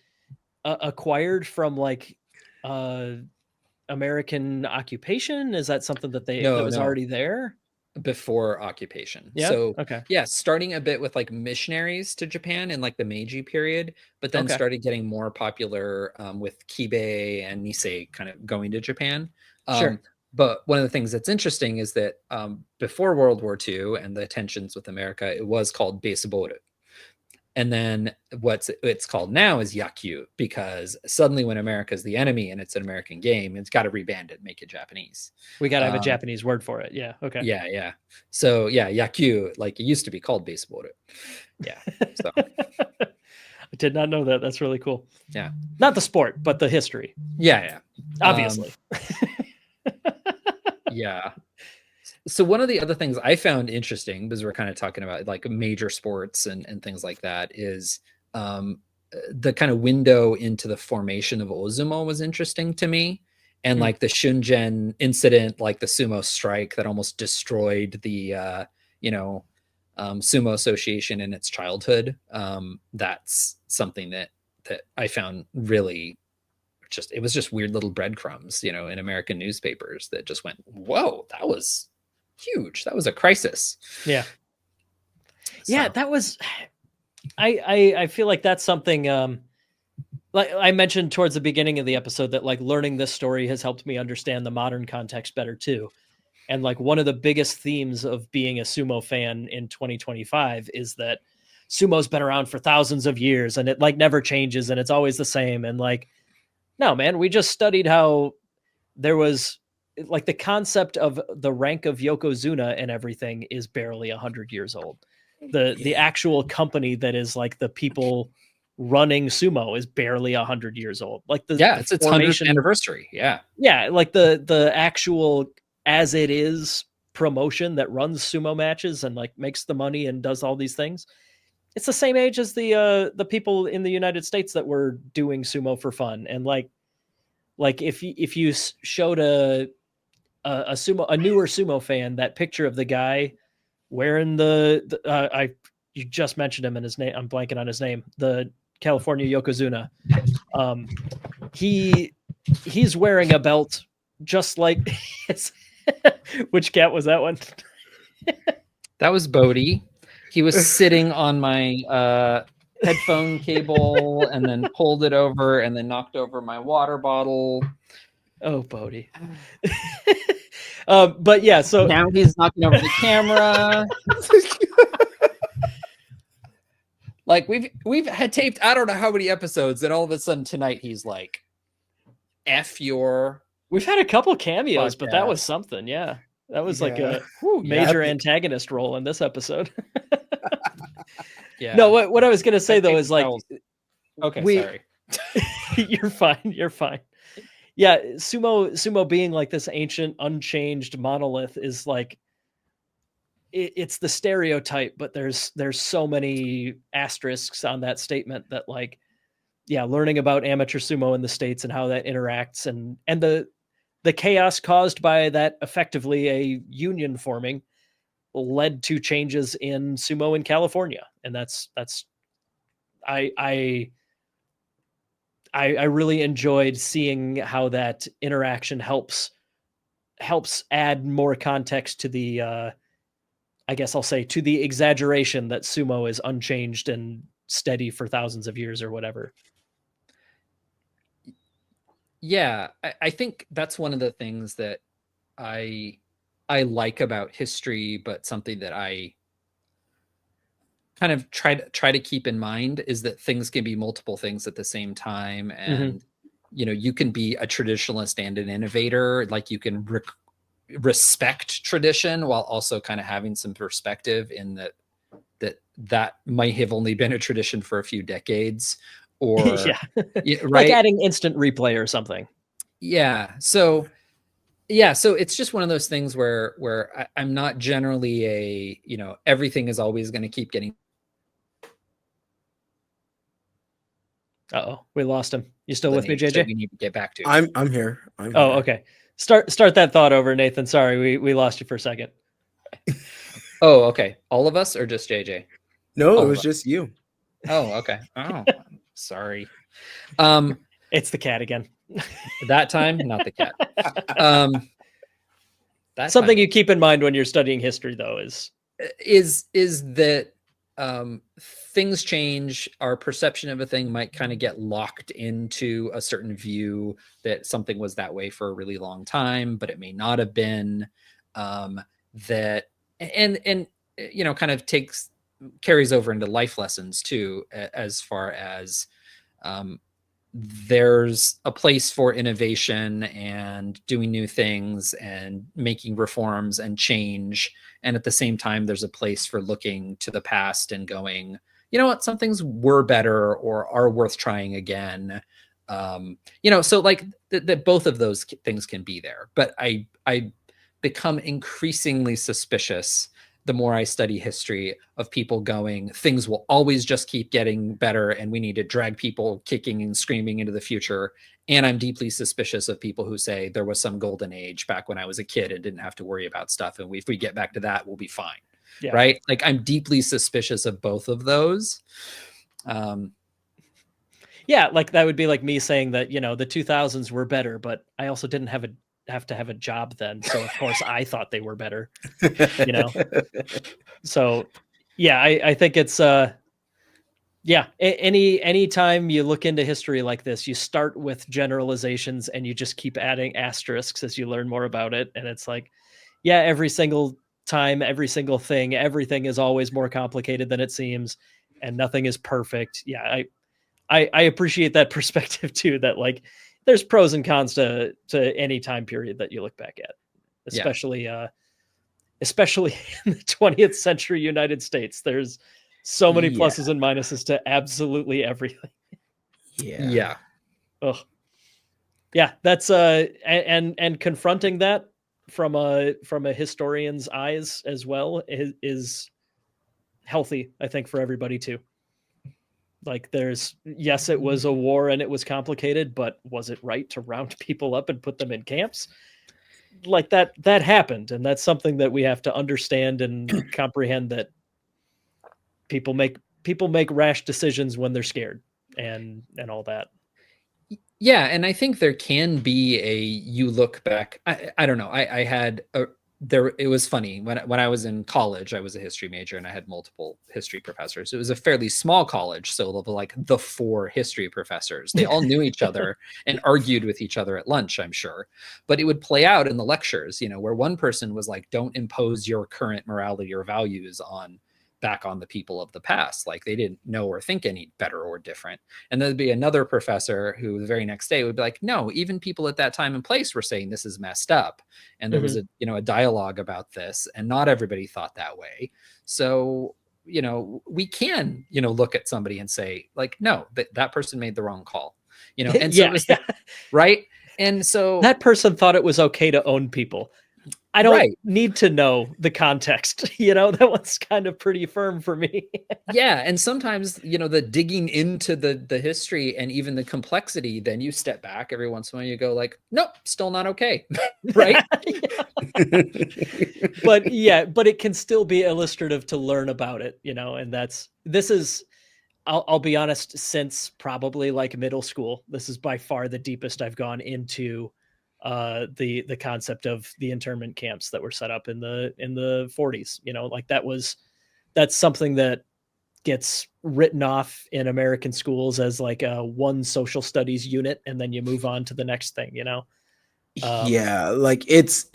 acquired from like American occupation? Is that something that that was already there before occupation? Yeah. So okay. Yeah, starting a bit with like missionaries to Japan in like the Meiji period, but then started getting more popular with Kibe and Nisei kind of going to Japan. Sure. But one of the things that's interesting is that before World War II and the tensions with America, it was called beiseboru. And then it's called now is yakyu, because suddenly when America is the enemy and it's an American game, it's got to reband it, make it Japanese. We got to have a Japanese word for it. Yeah. Okay. Yeah. So yeah, yakyu, like it used to be called baseball. Yeah. So I did not know that. That's really cool. Yeah. Not the sport, but the history. Yeah. Obviously. Yeah. So one of the other things I found interesting, because we're kind of talking about like major sports and things like that, is the kind of window into the formation of Ozumo was interesting to me. And like the Shunjen incident, like the sumo strike that almost destroyed the, Sumo Association in its childhood. That's something that I found really it was just weird little breadcrumbs, in American newspapers that just went, whoa, that was huge. That was a crisis. Yeah. So. Yeah, that was, I feel like that's something, like I mentioned towards the beginning of the episode, that like learning this story has helped me understand the modern context better too. And like one of the biggest themes of being a sumo fan in 2025 is that sumo's been around for thousands of years and it like never changes and it's always the same. And like, no, man, we just studied how there was like the concept of the rank of yokozuna and everything is barely 100 years old. The actual company that is like the people running sumo is barely 100 years old. Like it's its 100th anniversary. Yeah. Yeah. Like the actual as it is promotion that runs sumo matches and like makes the money and does all these things. It's the same age as the people in the United States that were doing sumo for fun. And like if you showed a newer sumo fan that picture of the guy wearing you just mentioned him and his name, I'm blanking on his name, the California Yokozuna. He's wearing a belt just like his. Which cat was that one? That was Bodhi. He was sitting on my headphone cable and then pulled it over and then knocked over my water bottle. Oh, Bodhi. But yeah, so now he's knocking over the camera. Like we've had taped I don't know how many episodes, and all of a sudden tonight he's like, "F your." We've had a couple cameos, podcast. But that was something. Yeah, that was like a major antagonist role in this episode. Yeah. No, what I was gonna say though is like, okay, sorry. You're fine. Yeah, sumo being like this ancient, unchanged monolith is like, it's the stereotype, but there's so many asterisks on that statement that like, yeah, learning about amateur sumo in the States and how that interacts and the chaos caused by that, effectively a union forming, led to changes in sumo in California. And that's I really enjoyed seeing how that interaction helps add more context to the I guess I'll say to the exaggeration that sumo is unchanged and steady for thousands of years or whatever. Yeah, I think that's one of the things that I like about history, but something that I kind of try to keep in mind is that things can be multiple things at the same time. And, you can be a traditionalist and an innovator. Like you can respect tradition while also kind of having some perspective in that might have only been a tradition for a few decades. Or right? Like adding instant replay or something. So it's just one of those things where I'm not generally everything is always going to keep getting. Uh-oh, we lost him. You still with me, JJ? We need to get back to. I'm here. Okay. Start that thought over, Nathan. Sorry, we lost you for a second. Oh, okay. All of us or just JJ? No, it was just you. Oh, okay. Oh, sorry. It's the cat again. That time, not the cat. That's something you keep in mind when you're studying history, though, is that things change. Our perception of a thing might kind of get locked into a certain view that something was that way for a really long time, but it may not have been. That and kind of carries over into life lessons too, as far as there's a place for innovation and doing new things and making reforms and change. And at the same time, there's a place for looking to the past and going, you know what, some things were better or are worth trying again. So like that both of those things can be there. But I become increasingly suspicious the more I study history of people going, things will always just keep getting better and we need to drag people kicking and screaming into the future. And I'm deeply suspicious of people who say there was some golden age back when I was a kid and didn't have to worry about stuff. And if we get back to that, we'll be fine. Yeah. Right? Like I'm deeply suspicious of both of those. Yeah, like that would be like me saying that, the 2000s were better, but I also didn't have to have a job then, so of course I thought they were better. So yeah, I think it's any time you look into history like this, you start with generalizations and you just keep adding asterisks as you learn more about it. And it's like, yeah, every single time, every single thing, everything is always more complicated than it seems and nothing is perfect. Yeah, I appreciate that perspective too, that like there's pros and cons to any time period that you look back at, especially in the 20th century United States. There's so many pluses and minuses to absolutely everything. Yeah. Ugh. Yeah, that's and confronting that from a historian's eyes as well is healthy, I think, for everybody too. Like yes, it was a war and it was complicated, but was it right to round people up and put them in camps? Like that happened, and that's something that we have to understand and comprehend, that people make rash decisions when they're scared and all that. Yeah, and I think there can be you look back. I don't know. I had it was funny when I was in college. I was a history major and I had multiple history professors. It was a fairly small college, so like the 4 history professors, they all knew each other and argued with each other at lunch, I'm sure. But it would play out in the lectures, where one person was like, "Don't impose your current morality or values back on the people of the past. Like they didn't know or think any better or different." And there'd be another professor who the very next day would be like, "No, even people at that time and place were saying this is messed up." And there was a dialogue about this, and not everybody thought that way. So, we can, look at somebody and say like, "No, that person made the wrong call." And so right. And so that person thought it was okay to own people. I don't need to know the context. That one's kind of pretty firm for me. Yeah. And sometimes, the digging into the history and even the complexity, then you step back every once in a while, you go like, "Nope, still not okay." Right. But it can still be illustrative to learn about it, and this is, I'll be honest, since probably like middle school, this is by far the deepest I've gone into the concept of the internment camps that were set up in the 40s. Like that's something that gets written off in American schools as like a one social studies unit, and then you move on to the next thing. Yeah, like it's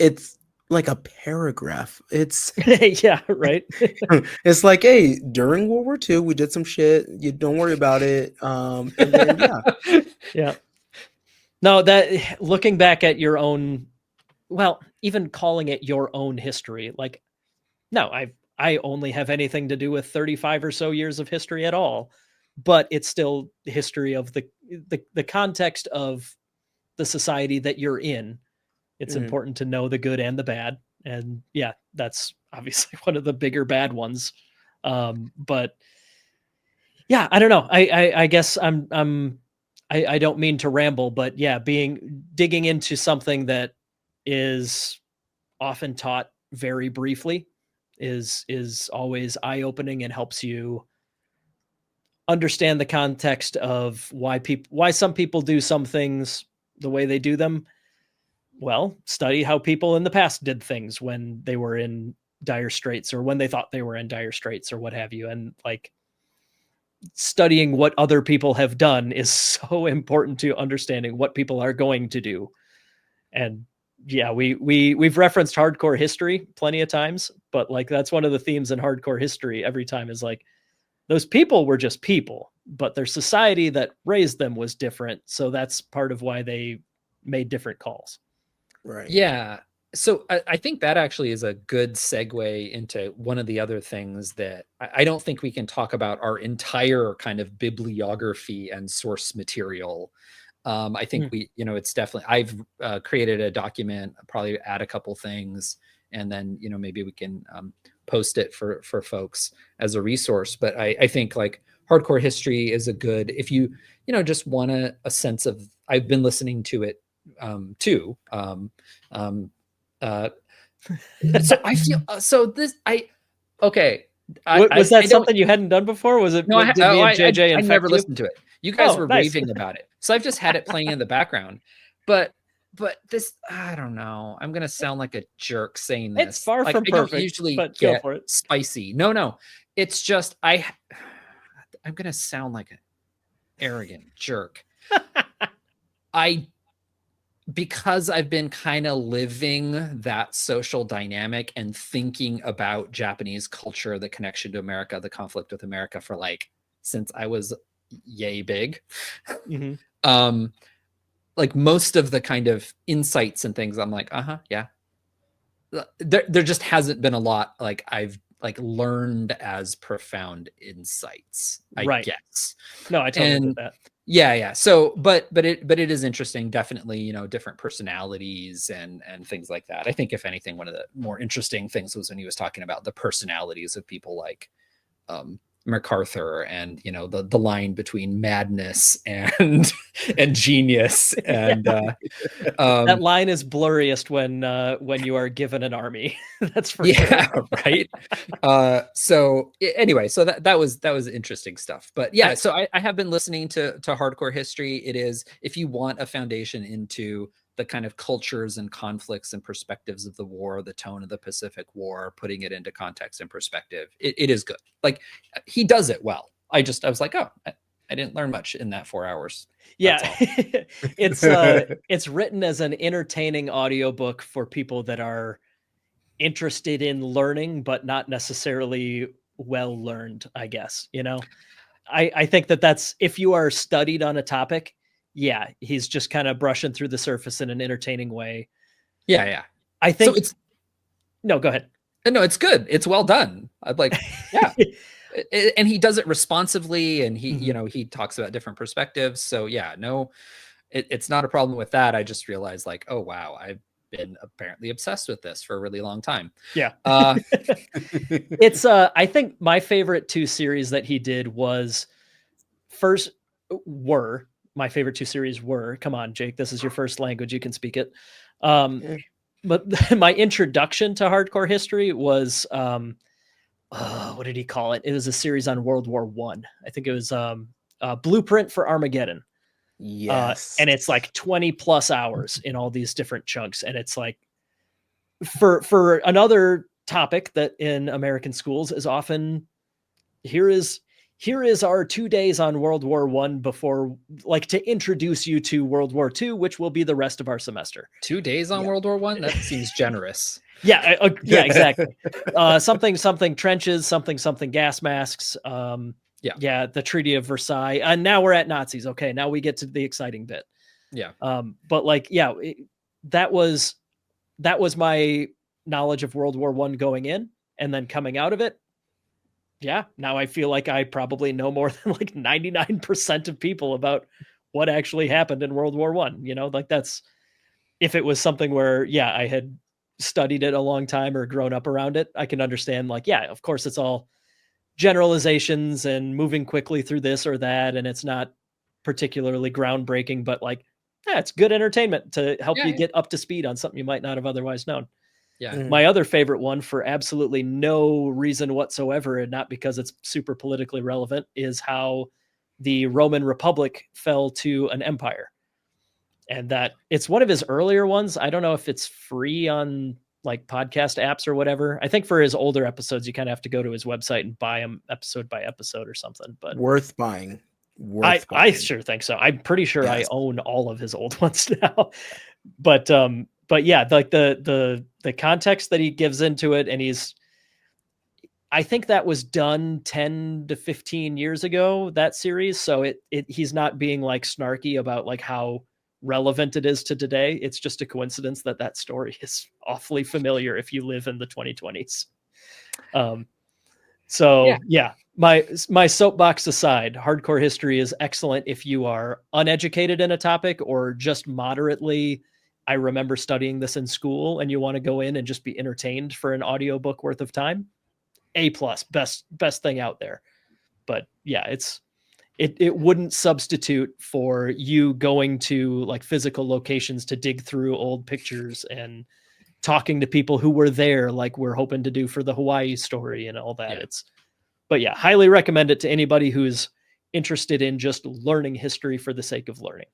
like a paragraph. It's yeah, right. It's like, hey, during World War II, we did some shit. You don't worry about it. And then yeah. No, that looking back at your own, well, even calling it your own history, like, no, I only have anything to do with 35 or so years of history at all, but it's still the history of the context of the society that you're in. It's important to know the good and the bad. And yeah, that's obviously one of the bigger bad ones. But yeah, I don't know. I guess I don't mean to ramble, but yeah, digging into something that is often taught very briefly is always eye-opening and helps you understand the context of why some people do some things the way they do them. Well, study how people in the past did things when they were in dire straits, or when they thought they were in dire straits, or what have you. And like, studying what other people have done is so important to understanding what people are going to do. And yeah, we've referenced hardcore history plenty of times, but like that's one of the themes in hardcore history every time is like, those people were just people, but their society that raised them was different. So that's part of why they made different calls. Right. Yeah. So I think that actually is a good segue into one of the other things that I don't think we can talk about our entire kind of bibliography and source material. I think it's definitely, I've created a document, probably add a couple things, and then, maybe we can post it for folks as a resource. But I think like hardcore history is a good, if you, just want a sense of, I've been listening to it too. So I feel okay. Was that something you hadn't done before? Was it? No, I never you? listened to it. You guys were nice. raving about it, so I've just had it playing in the background. But this, I don't know. I'm gonna sound like a jerk saying this. It's far like, from I perfect. Don't usually but get go for it. Spicy. No. It's just I'm gonna sound like an arrogant jerk. Because I've been kind of living that social dynamic and thinking about Japanese culture, the connection to America, the conflict with America for like, since I was yay big. Like most of the kind of insights and things, I'm like, yeah. There just hasn't been a lot like I've like learned as profound insights, I guess. No, I totally get that. Yeah. So, but it is interesting, definitely, you know, different personalities and things like that. I think if anything, one of the more interesting things was when he was talking about the personalities of people like MacArthur, and you know, the line between madness and and genius, and That line is blurriest when you are given an army. That's for sure. yeah, right. So anyway, so that was interesting stuff. But yeah, so I have been listening to hardcore history. It is, if you want a foundation into the kind of cultures and conflicts and perspectives of the war, the tone of the Pacific War, putting it into context and perspective, it is good. Like, he does it well. I was like, oh, I didn't learn much in that 4 hours. Yeah. It's written as an entertaining audiobook for people that are interested in learning, but not necessarily well learned, I guess. You know, I think that's, if you are studied on a topic, yeah, he's just kind of brushing through the surface in an entertaining way. Yeah. I think so it's no, go ahead. No, it's good. It's well done. I'd like, yeah. And he does it responsively, and he, you know, he talks about different perspectives. So yeah, no, it's not a problem with that. I just realized, like, oh wow, I've been apparently obsessed with this for a really long time. Yeah. It's I think my favorite 2 series that he did my favorite 2 series were, come on, Jake, this is your first language, you can speak it. But my introduction to hardcore history was what did he call it? It was a series on World War I. I think it was Blueprint for Armageddon. Yes. And it's like 20 plus hours in all these different chunks. And it's like, for another topic that in American schools is often, here is our 2 days on World War I before, like, to introduce you to World War II, which will be the rest of our semester. 2 days on World War I? That seems generous. Yeah, exactly. Something trenches, something gas masks. Yeah, the Treaty of Versailles, and now we're at Nazis. Okay, now we get to the exciting bit. Yeah. But like, yeah, that was my knowledge of World War I going in, and then coming out of it. Yeah, now I feel like I probably know more than like 99% of people about what actually happened in World War I. You know, like, that's, if it was something where, yeah, I had studied it a long time or grown up around it, I can understand, like, yeah, of course it's all generalizations and moving quickly through this or that, and it's not particularly groundbreaking, but like, yeah, it's good entertainment to help you get up to speed on something you might not have otherwise known. Yeah. My other favorite one, for absolutely no reason whatsoever, and not because it's super politically relevant, is how the Roman Republic fell to an empire. And that it's one of his earlier ones. I don't know if it's free on like podcast apps or whatever. I think for his older episodes, you kind of have to go to his website and buy them episode by episode or something. But worth buying. I sure think so. I'm pretty sure I own all of his old ones now. But yeah, like the context that he gives into it, and I think that was done 10 to 15 years ago, that series. So he's not being like snarky about like how relevant it is to today. It's just a coincidence that story is awfully familiar if you live in the 2020s. My soapbox aside, hardcore history is excellent if you are uneducated in a topic, or just moderately, I remember studying this in school, and you want to go in and just be entertained for an audiobook worth of time. A+, best thing out there. But yeah, it wouldn't substitute for you going to like physical locations to dig through old pictures and talking to people who were there, like we're hoping to do for the Hawaii story and all that. Yeah. But yeah, highly recommend it to anybody who's interested in just learning history for the sake of learning.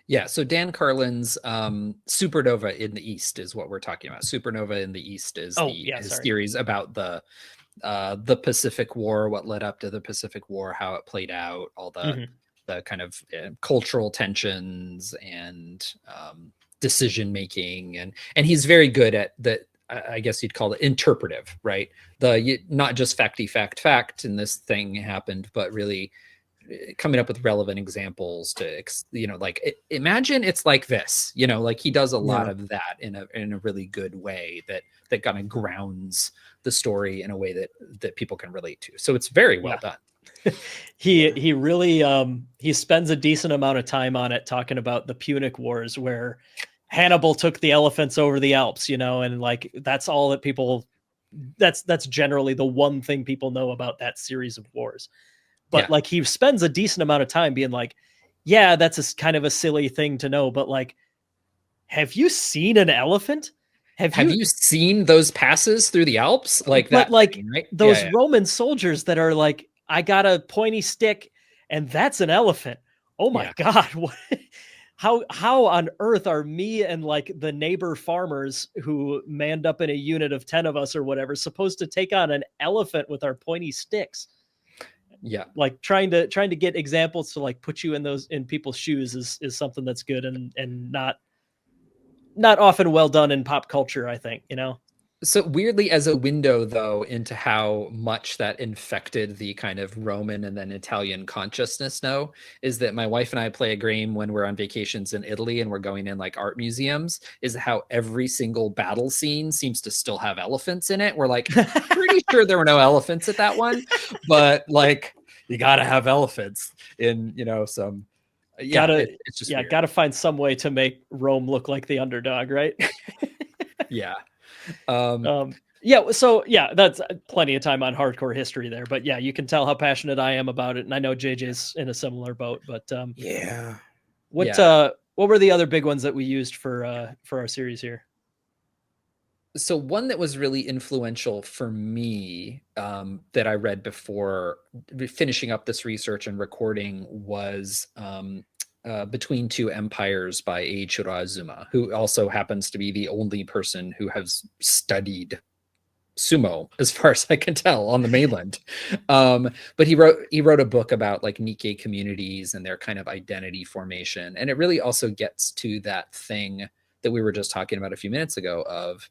Yeah, so Dan Carlin's Supernova in the East is what we're talking about. Supernova in the East is his series about the Pacific War, what led up to the Pacific War, how it played out, all the kind of cultural tensions and decision making, and he's very good at that. I guess you'd call it interpretive, right? Not just fact, and this thing happened, but really coming up with relevant examples to, like, imagine it's like this, like he does a lot of that in a really good way that kind of grounds the story in a way that people can relate to. So it's very well done. He really he spends a decent amount of time on it, talking about the Punic Wars, where Hannibal took the elephants over the Alps, and like that's all that people that's generally the one thing people know about that series of wars. But like he spends a decent amount of time being like, yeah, that's a kind of a silly thing to know, but like, have you seen an elephant? Have you seen those passes through the Alps? Like that, but like thing, right? those Roman soldiers that are like, I got a pointy stick and that's an elephant. Oh my God. What? How on earth are me and like the neighbor farmers who manned up in a unit of 10 of us or whatever supposed to take on an elephant with our pointy sticks? Yeah. Like trying to get examples to like put you in people's shoes is something that's good and not often well done in pop culture, I think, So weirdly, as a window though into how much that infected the kind of Roman and then Italian consciousness now is that my wife and I play a game when we're on vacations in Italy and we're going in like art museums, is how every single battle scene seems to still have elephants in it. We're like pretty sure there were no elephants at that one, but like you gotta have elephants in, some it's just weird. Gotta find some way to make Rome look like the underdog, right? Yeah. So that's plenty of time on hardcore history there, but yeah, you can tell how passionate I am about it, and I know JJ's in a similar boat. But what were the other big ones that we used for our series here? So one that was really influential for me that I read before finishing up this research and recording was Between Two Empires by Eiichiro Azuma, who also happens to be the only person who has studied sumo, as far as I can tell, on the mainland. But he wrote a book about like Nikkei communities and their kind of identity formation. And it really also gets to that thing that we were just talking about a few minutes ago of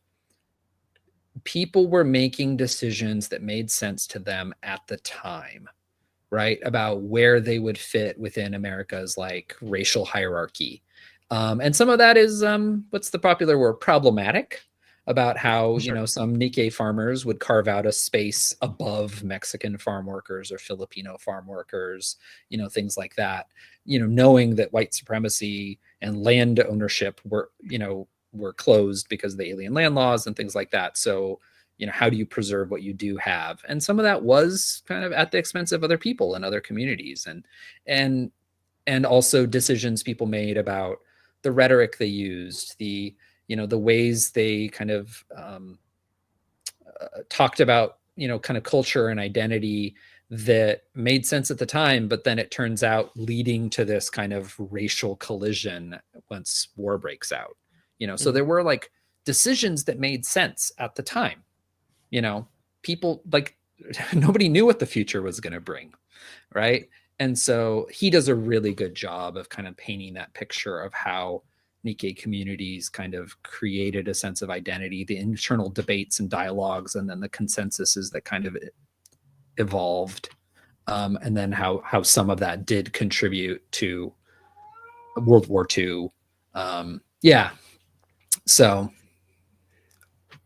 people were making decisions that made sense to them at the time, right? About where they would fit within America's like racial hierarchy. And some of that is, what's the popular word? Problematic, about how, some Nikkei farmers would carve out a space above Mexican farm workers or Filipino farm workers, things like that, knowing that white supremacy and land ownership were closed because of the alien land laws and things like that. So, how do you preserve what you do have? And some of that was kind of at the expense of other people and other communities, and also decisions people made about the rhetoric they used, the ways they kind of talked about, kind of culture and identity that made sense at the time, but then it turns out leading to this kind of racial collision once war breaks out. So there were like decisions that made sense at the time. People like nobody knew what the future was going to bring, right? And so he does a really good job of kind of painting that picture of how Nikkei communities kind of created a sense of identity, the internal debates and dialogues, and then the consensuses that kind of evolved, and then how some of that did contribute to World War II. So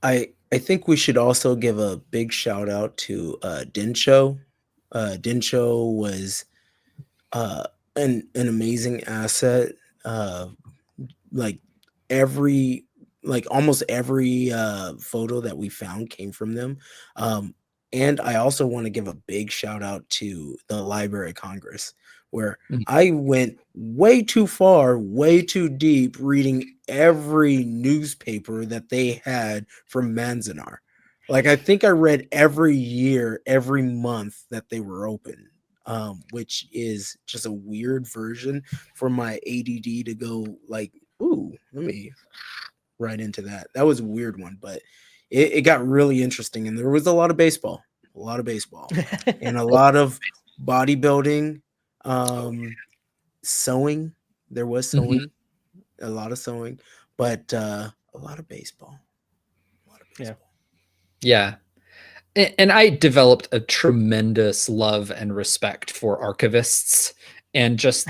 I think we should also give a big shout out to Densho. Densho was an amazing asset. Almost every photo that we found came from them. And I also want to give a big shout out to the Library of Congress, where I went way too far, way too deep, reading every newspaper that they had from Manzanar. Like, I think I read every year, every month that they were open, which is just a weird version for my ADD to go like, ooh, let me right into that. That was a weird one, but it got really interesting. And there was a lot of baseball, and a lot of bodybuilding, sewing. There was sewing, a lot of sewing, but a lot of baseball. Yeah. And I developed a tremendous love and respect for archivists and just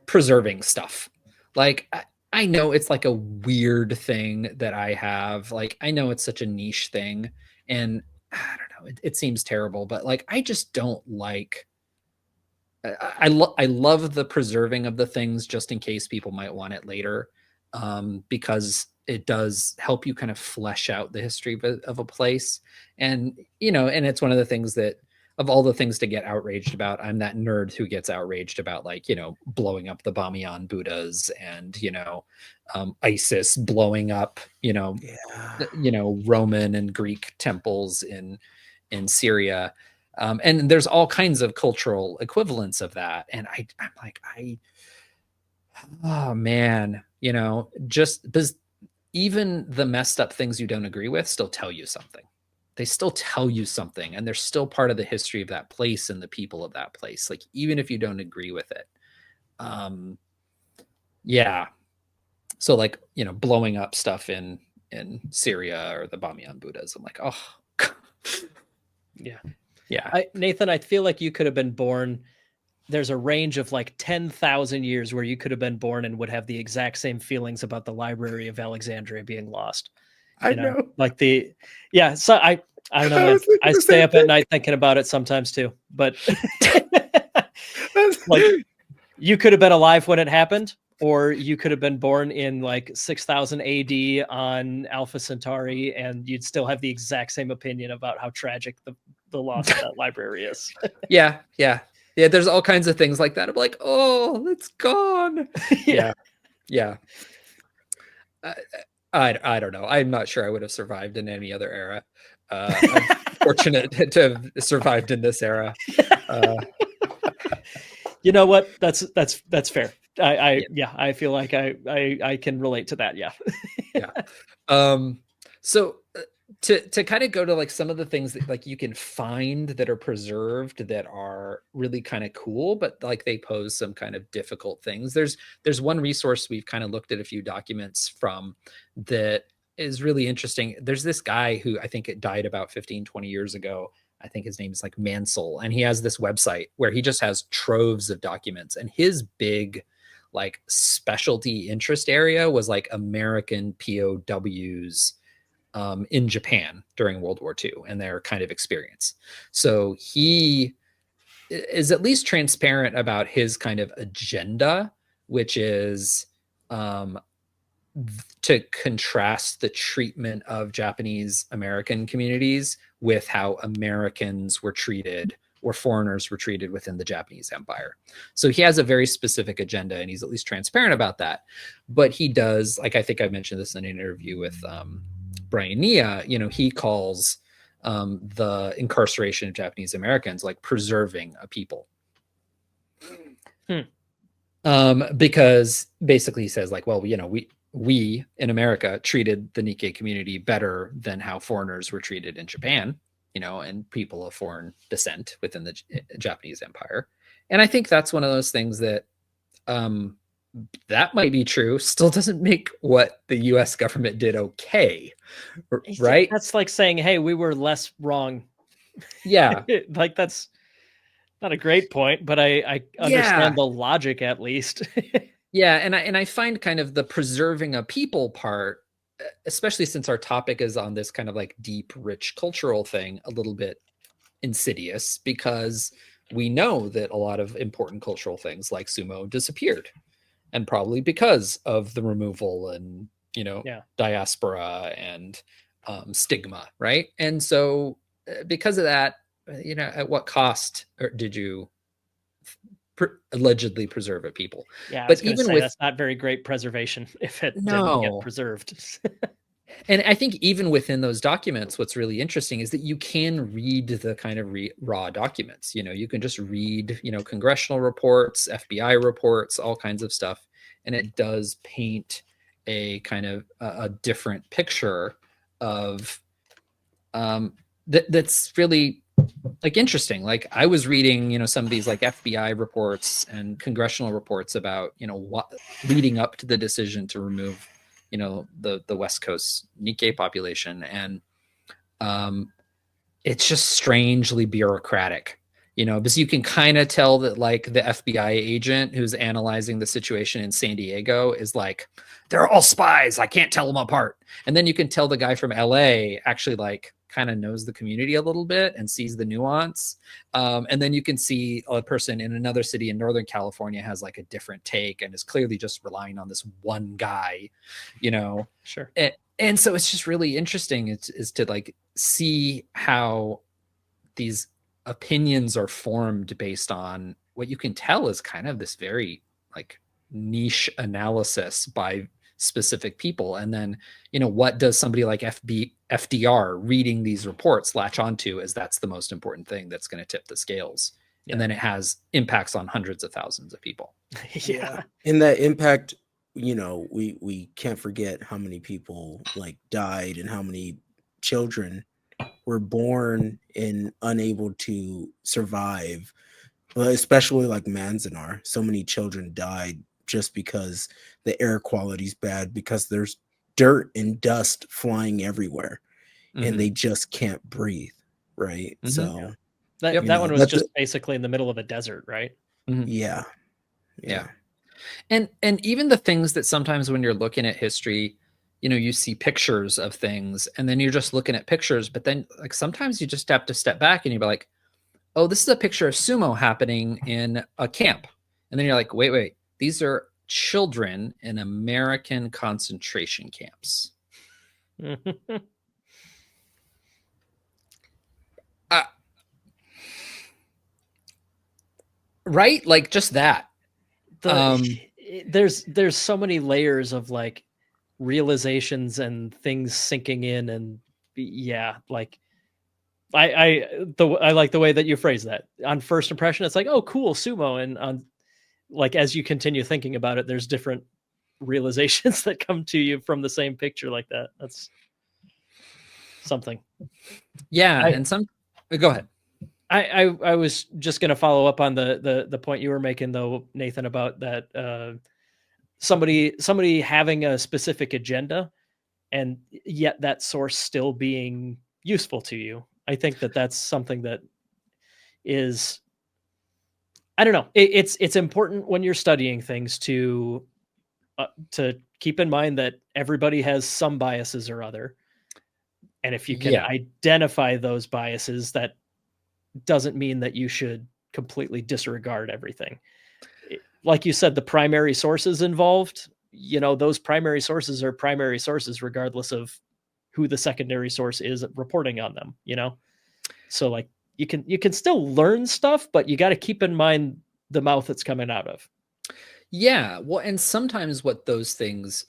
preserving stuff. Like, I know it's like a weird thing that I have. Like, I know it's such a niche thing, and I don't know. it seems terrible, but like I just don't like. I love the preserving of the things just in case people might want it later, because it does help you kind of flesh out the history of a place. And, and it's one of the things that, of all the things to get outraged about, I'm that nerd who gets outraged about, like, blowing up the Bamiyan Buddhas and, ISIS blowing up, Roman and Greek temples in Syria. And there's all kinds of cultural equivalents of that. And I'm like, oh man, just because even the messed up things you don't agree with still tell you something. They still tell you something, and they're still part of the history of that place and the people of that place. Like, even if you don't agree with it. Yeah. So like, blowing up stuff in Syria or the Bamiyan Buddhas, I'm like, oh, yeah. Yeah. Nathan, I feel like you could have been born. There's a range of like 10,000 years where you could have been born and would have the exact same feelings about the Library of Alexandria being lost. I know. Like so I don't know, man. I stay up at night thinking about it sometimes too, but like, you could have been alive when it happened, or you could have been born in like 6000 AD on Alpha Centauri, and you'd still have the exact same opinion about how tragic the loss of that library is. Yeah. There's all kinds of things like that. I'm like, oh, it's gone. Yeah. I don't know. I'm not sure I would have survived in any other era. I'm fortunate to have survived in this era. You know what? That's fair. I feel like I can relate to that. Yeah. So to kind of go to like some of the things that like you can find that are preserved that are really kind of cool, but like they pose some kind of difficult things. There's one resource we've kind of looked at a few documents from that is really interesting. There's this guy who I think it died about 15, 20 years ago. I think his name is like Mansell, and he has this website where he just has troves of documents, and his big like specialty interest area was like American POWs in Japan during World War II and their kind of experience. So he is at least transparent about his kind of agenda, which is to contrast the treatment of Japanese American communities with how Americans were treated or foreigners were treated within the Japanese Empire. So he has a very specific agenda, and he's at least transparent about that. But he does, like I think I mentioned this in an interview with Brian Nia, he calls the incarceration of Japanese Americans like preserving a people. Because basically he says like, well, we in America treated the Nikkei community better than how foreigners were treated in Japan, and people of foreign descent within the Japanese Empire. And I think that's one of those things that that might be true, still doesn't make what the US government did okay, right? That's like saying, hey, we were less wrong. Yeah. Like, that's not a great point, but I understand the logic at least. Yeah, and I find kind of the preserving a people part, especially since our topic is on this kind of like deep, rich cultural thing, a little bit insidious, because we know that a lot of important cultural things like sumo disappeared, and probably because of the removal and diaspora and stigma, right? And so because of that, at what cost did you allegedly preserve a people? Yeah, but even that's not very great preservation if it didn't get preserved. And I think even within those documents, what's really interesting is that you can read the kind of raw documents. You can just read, congressional reports, FBI reports, all kinds of stuff. And it does paint a kind of a different picture of that's really like interesting. Like I was reading, some of these like FBI reports and congressional reports about, what leading up to the decision to remove the West Coast Nikkei population. And it's just strangely bureaucratic, because you can kind of tell that like the FBI agent who's analyzing the situation in San Diego is like, they're all spies, I can't tell them apart. And then you can tell the guy from LA actually like kind of knows the community a little bit and sees the nuance. And then you can see a person in another city in Northern California has like a different take and is clearly just relying on this one guy, you know. Sure. And so it's just really interesting is to like see how these opinions are formed based on what you can tell is kind of this very like niche analysis by specific people. And then, you know, what does somebody like FDR reading these reports latch onto as that's the most important thing that's going to tip the scales. Yeah. And then it has impacts on hundreds of thousands of people. Yeah. And that impact, you know, we can't forget how many people like died and how many children were born and unable to survive, especially like Manzanar. So many children died just because the air quality is bad, because there's dirt and dust flying everywhere, and they just can't breathe, right? So that one was just basically in the middle of a desert, right? Yeah. And even the things that sometimes when you're looking at history, you know, you see pictures of things and then you're just looking at pictures, but then like sometimes you just have to step back and you'll be like, oh, this is a picture of sumo happening in a camp. And then you're like, wait, these are children in American concentration camps. Right? Like just that. There's so many layers of like realizations and things sinking in, and yeah, like I like the way that you phrase that. On first impression, it's like, oh, cool, sumo, and on like as you continue thinking about it, there's different realizations that come to you from the same picture like that. That's something. Yeah, and go ahead. I was just going to follow up on the point you were making though, Nathan, about that somebody having a specific agenda and yet that source still being useful to you. I think that that's something that is, I don't know. It's important when you're studying things to keep in mind that everybody has some biases or other. And if you can identify those biases, that doesn't mean that you should completely disregard everything. Like you said, the primary sources involved, you know, those primary sources are primary sources regardless of who the secondary source is reporting on them, you know? So like you can still learn stuff, but you got to keep in mind the mouth it's coming out of. Yeah. Well, and sometimes what those things,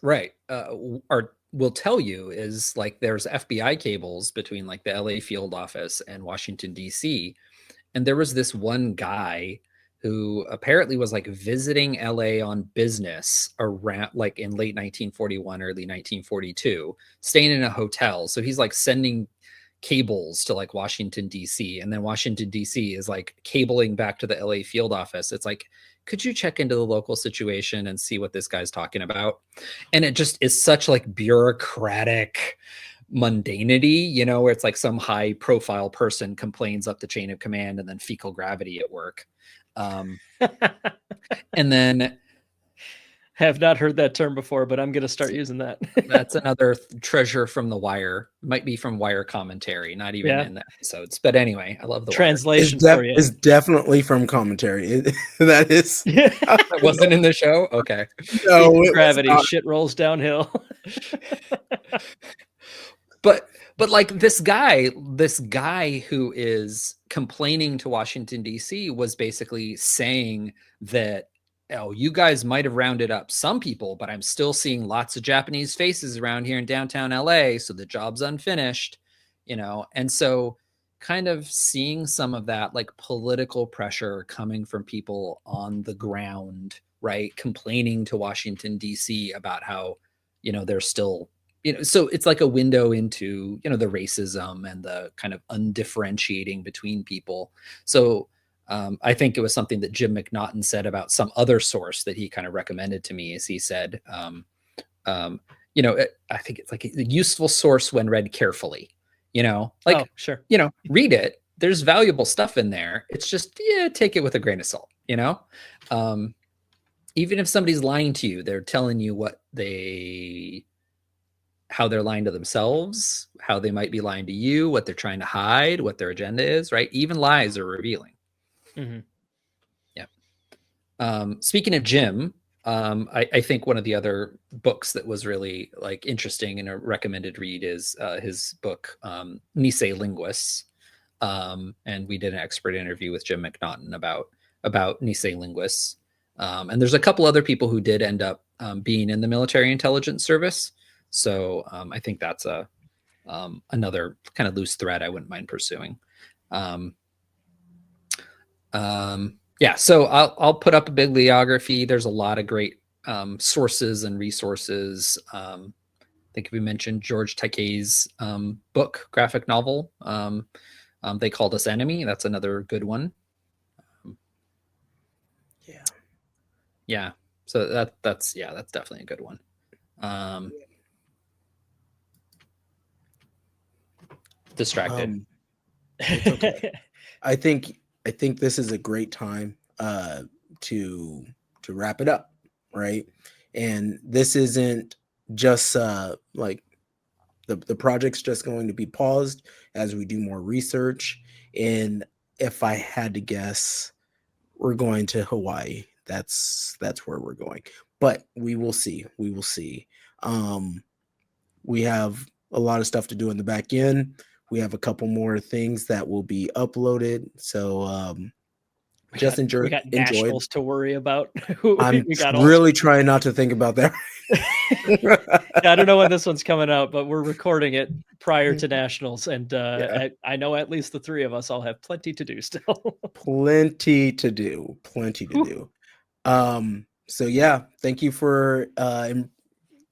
will tell you is like there's FBI cables between like the LA field office and Washington, D.C. And there was this one guy who apparently was like visiting LA on business around like in late 1941, early 1942, staying in a hotel. So he's like sending cables to like Washington, D.C. And then Washington, D.C. is like cabling back to the LA field office. It's like, could you check into the local situation and see what this guy's talking about? And it just is such like bureaucratic mundanity, you know, where it's like some high profile person complains up the chain of command and then fecal gravity at work. And then have not heard that term before, but I'm going to start using that. That's another treasure from The Wire. Might be from Wire commentary, not even in the episodes. But anyway, I love The translation. It's definitely from commentary. That is. That wasn't in the show? Okay. No, gravity, shit rolls downhill. But like this guy who is complaining to Washington, D.C. was basically saying that, oh, you guys might have rounded up some people, but I'm still seeing lots of Japanese faces around here in downtown LA. So the job's unfinished, you know? And so kind of seeing some of that like political pressure coming from people on the ground, right? Complaining to Washington, D.C. about how, you know, they're still, you know, so it's like a window into, you know, the racism and the kind of undifferentiating between people. So I think it was something that Jim McNaughton said about some other source that he kind of recommended to me, as he said, you know, I think it's like a useful source when read carefully, you know, like, sure, you know, read it. There's valuable stuff in there. It's just, take it with a grain of salt, you know? Even if somebody's lying to you, they're telling you how how they're lying to themselves, how they might be lying to you, what they're trying to hide, what their agenda is, right? Even lies are revealing. Mm-hmm. Yeah. Speaking of Jim, I think one of the other books that was really like interesting and a recommended read is his book, Nisei Linguists. And we did an expert interview with Jim McNaughton about Nisei linguists. And there's a couple other people who did end up being in the military intelligence service. So I think that's another kind of loose thread I wouldn't mind pursuing. Yeah, so I'll put up a bibliography. There's a lot of great sources and resources. I think we mentioned George Takei's book, graphic novel. They Called Us Enemy. That's another good one. Yeah. So that's definitely a good one. Distracted. It's okay. I think this is a great time to wrap it up, right? And this isn't just like the project's just going to be paused as we do more research. And if I had to guess, we're going to Hawaii. That's where we're going. But we will see. We will see. We have a lot of stuff to do in the back end. We have a couple more things that will be uploaded. So we got nationals to worry about. I'm really trying not to think about that. Yeah, I don't know when this one's coming out, but we're recording it prior to nationals, and I know at least the three of us all have plenty to do still. Plenty to do. So yeah, thank you for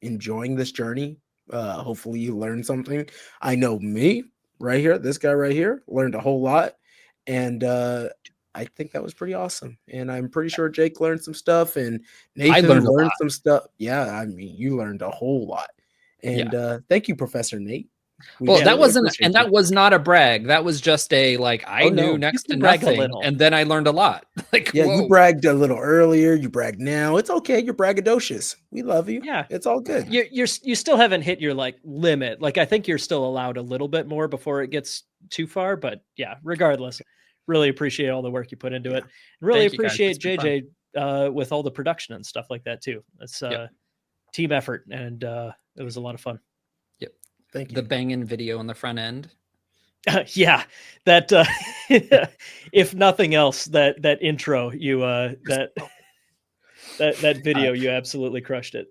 enjoying this journey. Hopefully you learned something. I know me right here, this guy right here, learned a whole lot, and I think that was pretty awesome. And I'm pretty sure Jake learned some stuff, and Nathan learned some stuff. Yeah, I mean, you learned a whole lot. And thank you, Professor Nate. Well, that wasn't, and that was not a brag. That was just a like I knew next to nothing, and then I learned a lot. Like, yeah, you bragged a little earlier. You bragged now. It's okay. You're braggadocious. We love you. Yeah, it's all good. You still haven't hit your like limit. Like I think you're still allowed a little bit more before it gets too far. But yeah, regardless, really appreciate all the work you put into it. Really appreciate JJ with all the production and stuff like that too. It's team effort, and it was a lot of fun. Yep. Thank you. The banging video on the front end. Yeah, that if nothing else, that intro you that video you absolutely crushed it.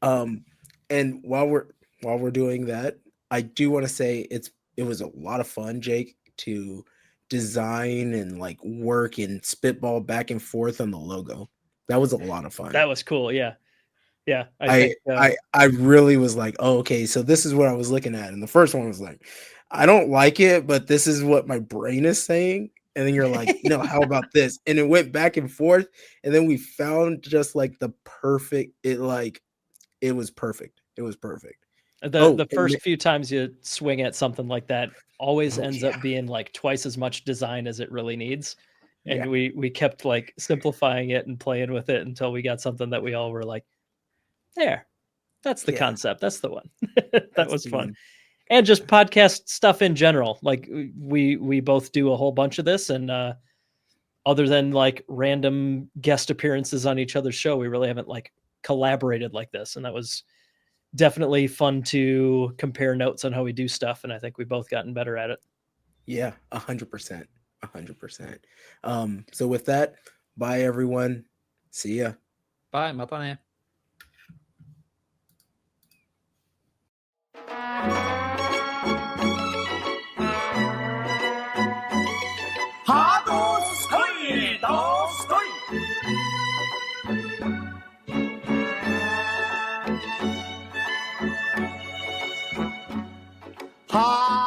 And while we're doing that, I do want to say it was a lot of fun, Jake, to design and like work and spitball back and forth on the logo. That was a lot of fun. That was cool. Yeah. I really was like, oh, okay, so this is what I was looking at. And the first one was like, I don't like it, but this is what my brain is saying. And then you're like, no, how about this? And it went back and forth. And then we found just like the perfect, it was perfect. It was perfect. The first few times you swing at something like that always ends up being like twice as much design as it really needs. And we kept like simplifying it and playing with it until we got something that we all were like, there, that's the concept. That's the one. That was fun. And just podcast stuff in general. Like we both do a whole bunch of this, and other than like random guest appearances on each other's show, we really haven't like collaborated like this. And that was definitely fun to compare notes on how we do stuff. And I think we've both gotten better at it. Yeah, 100%. 100%. So with that, bye everyone. See ya. Bye. Matane. Ha!